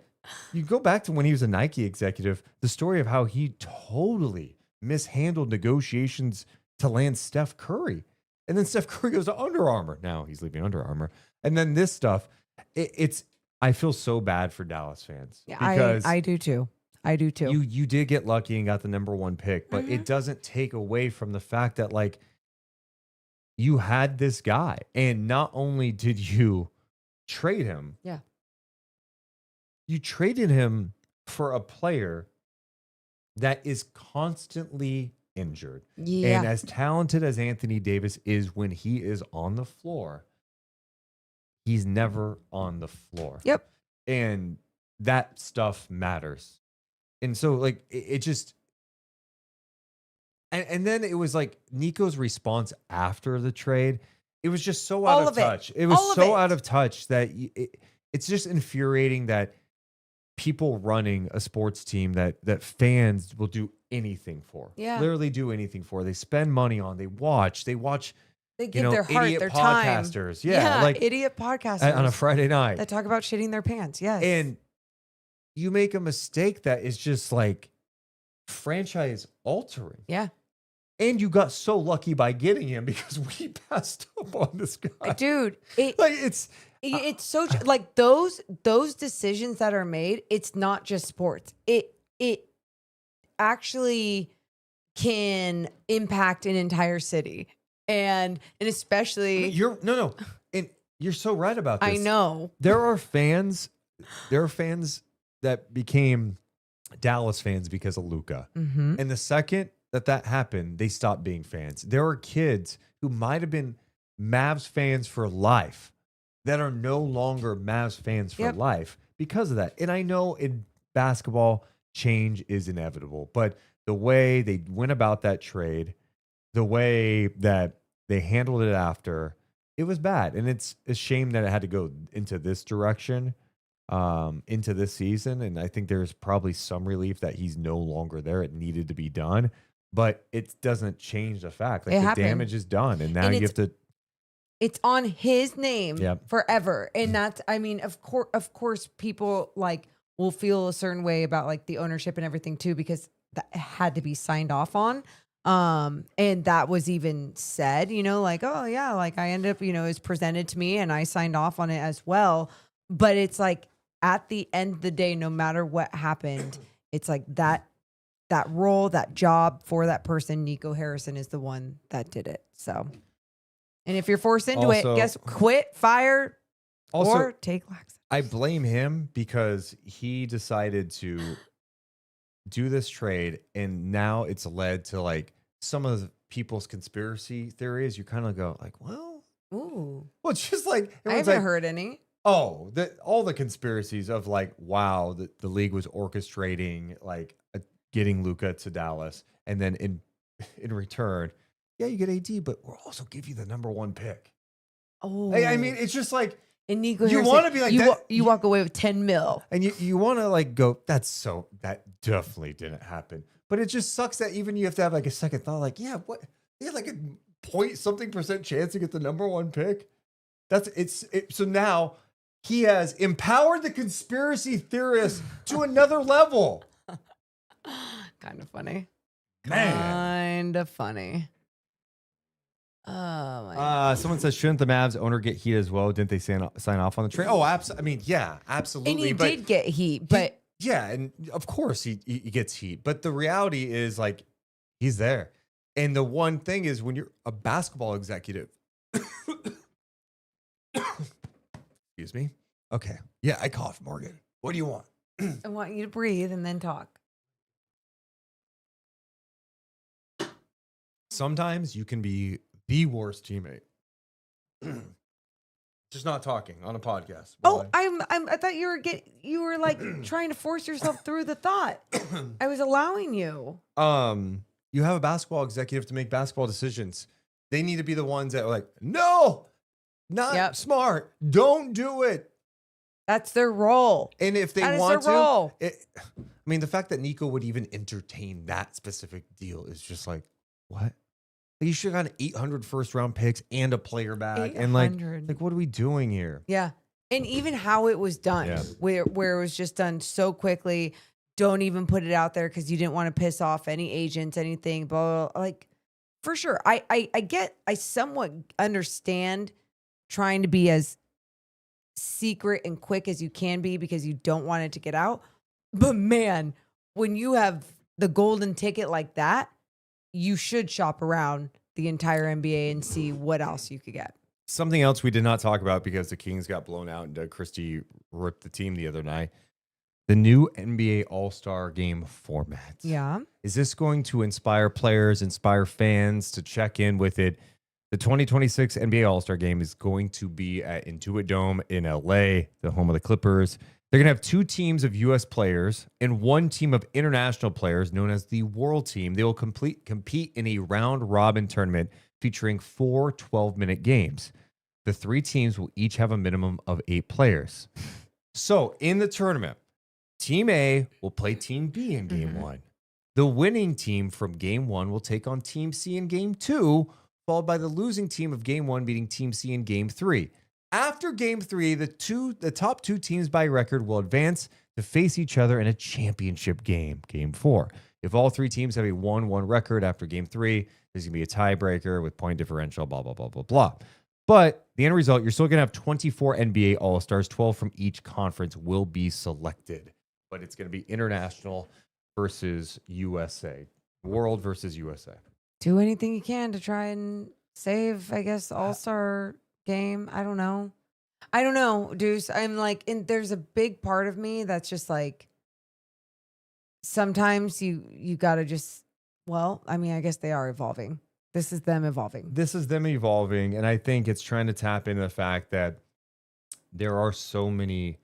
S3: you go back to when he was a Nike executive, the story of how he totally mishandled negotiations to land Steph Curry. And then Steph Curry goes to Under Armour. Now he's leaving Under Armour. And then this stuff, I feel so bad for Dallas fans.
S4: Yeah,
S3: because
S4: I do too. I do too.
S3: you did get lucky and got the number 1 pick, but it doesn't take away from the fact that like you had this guy, and not only did you trade him, you traded him for a player that is constantly injured.
S4: Yeah.
S3: And as talented as Anthony Davis is when he is on the floor, he's never on the floor.
S4: Yep.
S3: And that stuff matters. And so like it just and then it was like Nico's response after the trade, it was just so out of touch. It was so out of touch that it's just infuriating that people running a sports team that fans will do anything for.
S4: Yeah.
S3: Literally do anything for. They spend money on, they watch,
S4: They give their heart,
S3: idiot
S4: their time.
S3: podcasters. Yeah, like
S4: idiot podcasters
S3: on a Friday night.
S4: that talk about shitting their pants. Yes.
S3: And you make a mistake that is just like franchise altering.
S4: Yeah.
S3: And you got so lucky by getting him because we passed up on this guy.
S4: Dude,
S3: It's
S4: so like those decisions that are made, it's not just sports. It actually can impact an entire city. And especially
S3: and you're so right about this.
S4: I know.
S3: There are fans that became Dallas fans because of Luka.
S4: Mm-hmm.
S3: And the second that happened, they stopped being fans. There are kids who might have been Mavs fans for life that are no longer Mavs fans for life because of that. And I know in basketball, change is inevitable, but the way they went about that trade, the way that they handled it after, it was bad. And it's a shame that it had to go into this direction, into this season. And I think there's probably some relief that he's no longer there. It needed to be done, but it doesn't change the fact like the damage is done. And now you have to.
S4: It's on his name forever. And that's, I mean, of course, people like will feel a certain way about like the ownership and everything too, because that had to be signed off on. And that was even said, like, oh yeah, like I ended up, it was presented to me and I signed off on it as well. But it's like at the end of the day, no matter what happened, it's like that role, that job for that person, Nico Harrison is the one that did it. So, and if you're forced into it, quit, fire, or take lax.
S3: I blame him because he decided to do this trade, and now it's led to like some of the people's conspiracy theories. You kind of go like, well, it's just like
S4: I haven't heard any.
S3: Oh, all the conspiracies of like, wow, the league was orchestrating like getting Luka to Dallas, and then in return, yeah, you get AD, but we'll also give you the number 1 pick.
S4: Oh,
S3: I mean, it's just like,
S4: and Nico,
S3: you want to be like
S4: you walk away with 10 mil,
S3: and you want to like go, that definitely didn't happen. But it just sucks that even you have to have like a second thought, like, yeah, what? He had like a .something% chance to get the number 1 pick. So now he has empowered the conspiracy theorists to another level.
S4: Kind of funny.
S3: Man.
S4: Kind of funny. Oh my God.
S3: Someone says, shouldn't the Mavs owner get heat as well? Didn't they sign off on the trade? Oh, absolutely. I mean, yeah, absolutely.
S4: And he did get heat, but
S3: yeah, and of course he gets heat. But the reality is like he's there. And the one thing is when you're a basketball executive, excuse me. Okay. Yeah, I coughed, Morgan. What do you want?
S4: I want you to breathe and then talk.
S3: Sometimes you can be the worst teammate. Just not talking on a podcast.
S4: Oh, I thought you were like trying to force yourself through the thought. I was allowing you.
S3: You have a basketball executive to make basketball decisions. They need to be the ones that are like, no, not smart. Don't do it.
S4: That's their role.
S3: And if they want to, I mean, the fact that Nico would even entertain that specific deal is just like, what? You should have gotten 800 first-round picks and a player back. And like, what are we doing here?
S4: Yeah. And even how it was done, where it was just done so quickly. Don't even put it out there because you didn't want to piss off any agents, anything. Blah, blah. Like, for sure. I somewhat understand trying to be as secret and quick as you can be because you don't want it to get out. But man, when you have the golden ticket like that, you should shop around the entire NBA and see what else you could get.
S3: Something else we did not talk about because the Kings got blown out and Doug Christie ripped the team the other night. The new NBA All-Star Game format.
S4: Yeah.
S3: Is this going to inspire players, inspire fans to check in with it? The 2026 NBA All-Star Game is going to be at Intuit Dome in LA, the home of the Clippers. They're going to have 2 teams of U.S. players and 1 team of international players known as the World Team. They will compete in a round-robin tournament featuring 4 12-minute games. The 3 teams will each have a minimum of 8 players. So in the tournament, Team A will play Team B in Game 1. The winning team from Game 1 will take on Team C in Game 2, followed by the losing team of Game 1 beating Team C in Game 3. After Game 3, the top 2 teams by record will advance to face each other in a championship game, Game 4. If all 3 teams have a 1-1 record after Game 3, there's going to be a tiebreaker with point differential, blah, blah, blah, blah, blah. But the end result, you're still going to have 24 NBA All-Stars, 12 from each conference will be selected. But it's going to be international versus USA, world versus USA.
S4: Do anything you can to try and save, I guess, All-Star game. I don't know, Deuce. I'm like, and there's a big part of me that's just like, sometimes you got to just, well, I mean, I guess they are evolving. This is them evolving.
S3: And I think it's trying to tap into the fact that there are so many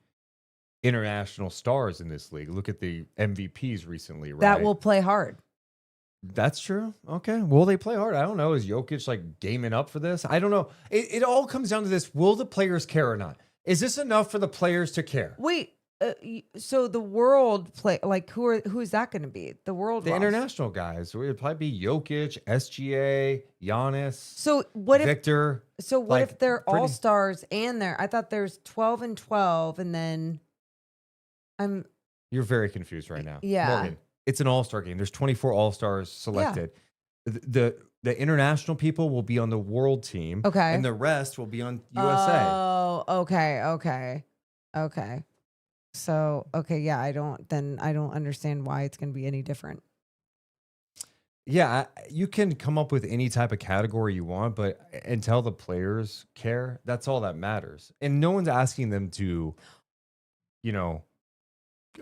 S3: international stars in this league. Look at the MVPs recently, right?
S4: That will play hard.
S3: That's true. Okay. Will they play hard? I don't know. Is Jokic like gaming up for this? I don't know. It all comes down to this. Will the players care or not? Is this enough for the players to care?
S4: Wait, so the world play, like who is that going to be? The world,
S3: the international guys. It would probably be Jokic, SGA, Giannis.
S4: So what
S3: Victor?
S4: So what if they're all stars and they're? I thought there's 12 and 12, and then
S3: You're very confused right now.
S4: Yeah.
S3: Morgan, it's an all-star game. There's 24 all-stars selected. Yeah. The international people will be on the world team.
S4: Okay.
S3: And the rest will be on USA.
S4: Oh, okay. So, okay, yeah, I don't understand why it's going to be any different.
S3: Yeah, you can come up with any type of category you want, but until the players care, that's all that matters. And no one's asking them to,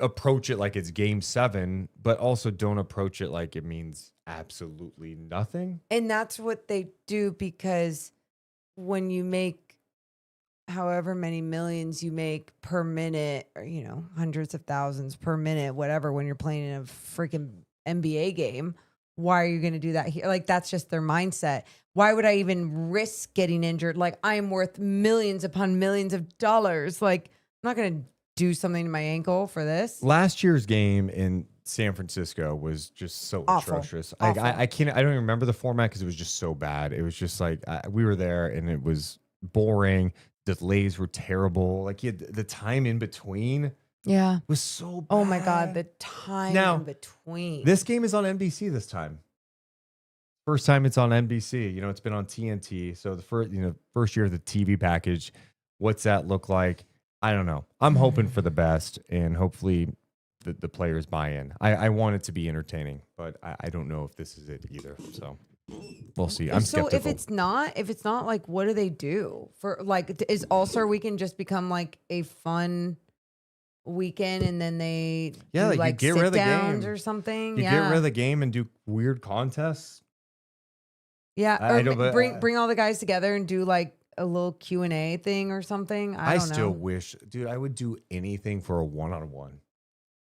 S3: approach it like it's Game 7, but also don't approach it like it means absolutely nothing.
S4: And that's what they do, because when you make however many millions you make per minute, or, hundreds of thousands per minute, whatever, when you're playing in a freaking NBA game, why are you going to do that here? Like, that's just their mindset. Why would I even risk getting injured? Like, I'm worth millions upon millions of dollars. Like, I'm not going to do something to my ankle for this.
S3: Last year's game in San Francisco was just so
S4: Awful.
S3: atrocious.
S4: Awful.
S3: I don't even remember the format because it was just so bad. It was just like we were there and it was boring. The delays were terrible. Like the time in between was so bad.
S4: Oh my God, the time in between.
S3: This game is on NBC this time. First time it's on NBC. It's been on TNT. So the first year of the TV package, what's that look like? I don't know. I'm hoping for the best, and hopefully the players buy in. I want it to be entertaining, but I don't know if this is it either. So we'll see. I'm skeptical.
S4: So if it's not, like, what do they do for, like, is All-Star Weekend just become like a fun weekend, and then they do, like
S3: you get rid of the
S4: sit-downs
S3: game
S4: or something?
S3: You get rid of the game and do weird contests.
S4: Yeah, or bring all the guys together and do like a little Q&A thing or something. I don't know.
S3: Still wish, dude, I would do anything for a one-on-one.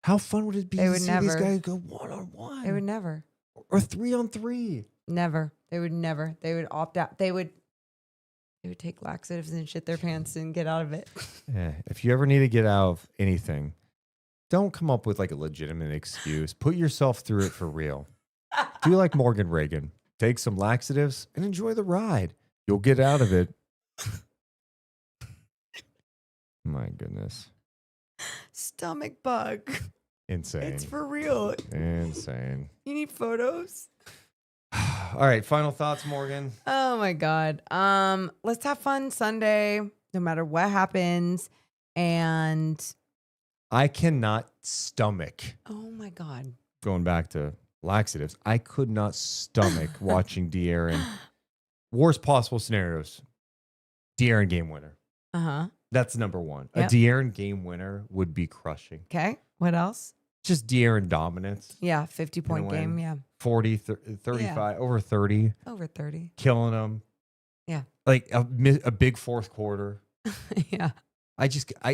S3: How fun would it be to see these guys go one-on-one?
S4: They would never.
S3: Or 3-on-3.
S4: Never. They would never. They would opt out. They would take laxatives and shit their pants and get out of it.
S3: Yeah. If you ever need to get out of anything, don't come up with like a legitimate excuse. Put yourself through it for real. Do like Morgan Reagan. take some laxatives and enjoy the ride. You'll get out of it. My goodness.
S4: Stomach bug.
S3: Insane.
S4: It's for real.
S3: Insane.
S4: You need photos?
S3: All right, final thoughts, Morgan.
S4: Oh my God. Let's have fun Sunday, no matter what happens. And
S3: I cannot stomach,
S4: oh my God.
S3: going back to laxatives, I could not stomach watching DeAaron. Worst possible scenarios. DeAaron game winner.
S4: Uh-huh.
S3: That's number one.
S4: Yep.
S3: A DeAaron game winner would be crushing.
S4: Okay. What else?
S3: Just DeAaron dominance.
S4: Yeah. 50-point
S3: Gonna win.
S4: game. Yeah.
S3: 40, 35, over 30.
S4: Over 30.
S3: Killing them.
S4: Yeah.
S3: Like a big fourth quarter.
S4: Yeah.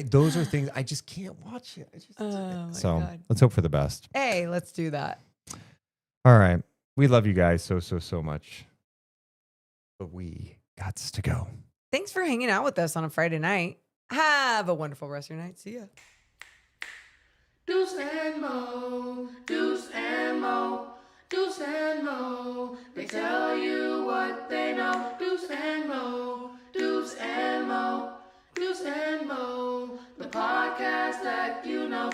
S3: Those are things I just can't watch it.
S4: Oh my
S3: So
S4: God.
S3: let's hope for the best.
S4: Hey, let's do that.
S3: All right. We love you guys so much. But we got to go.
S4: Thanks for hanging out with us on a Friday night. Have a wonderful rest of your night. See ya.
S1: Deuce and Mo, Deuce and Mo, Deuce and Mo. They tell you what they know. Deuce and Mo, Deuce and Mo, Deuce and Mo. The podcast that you know.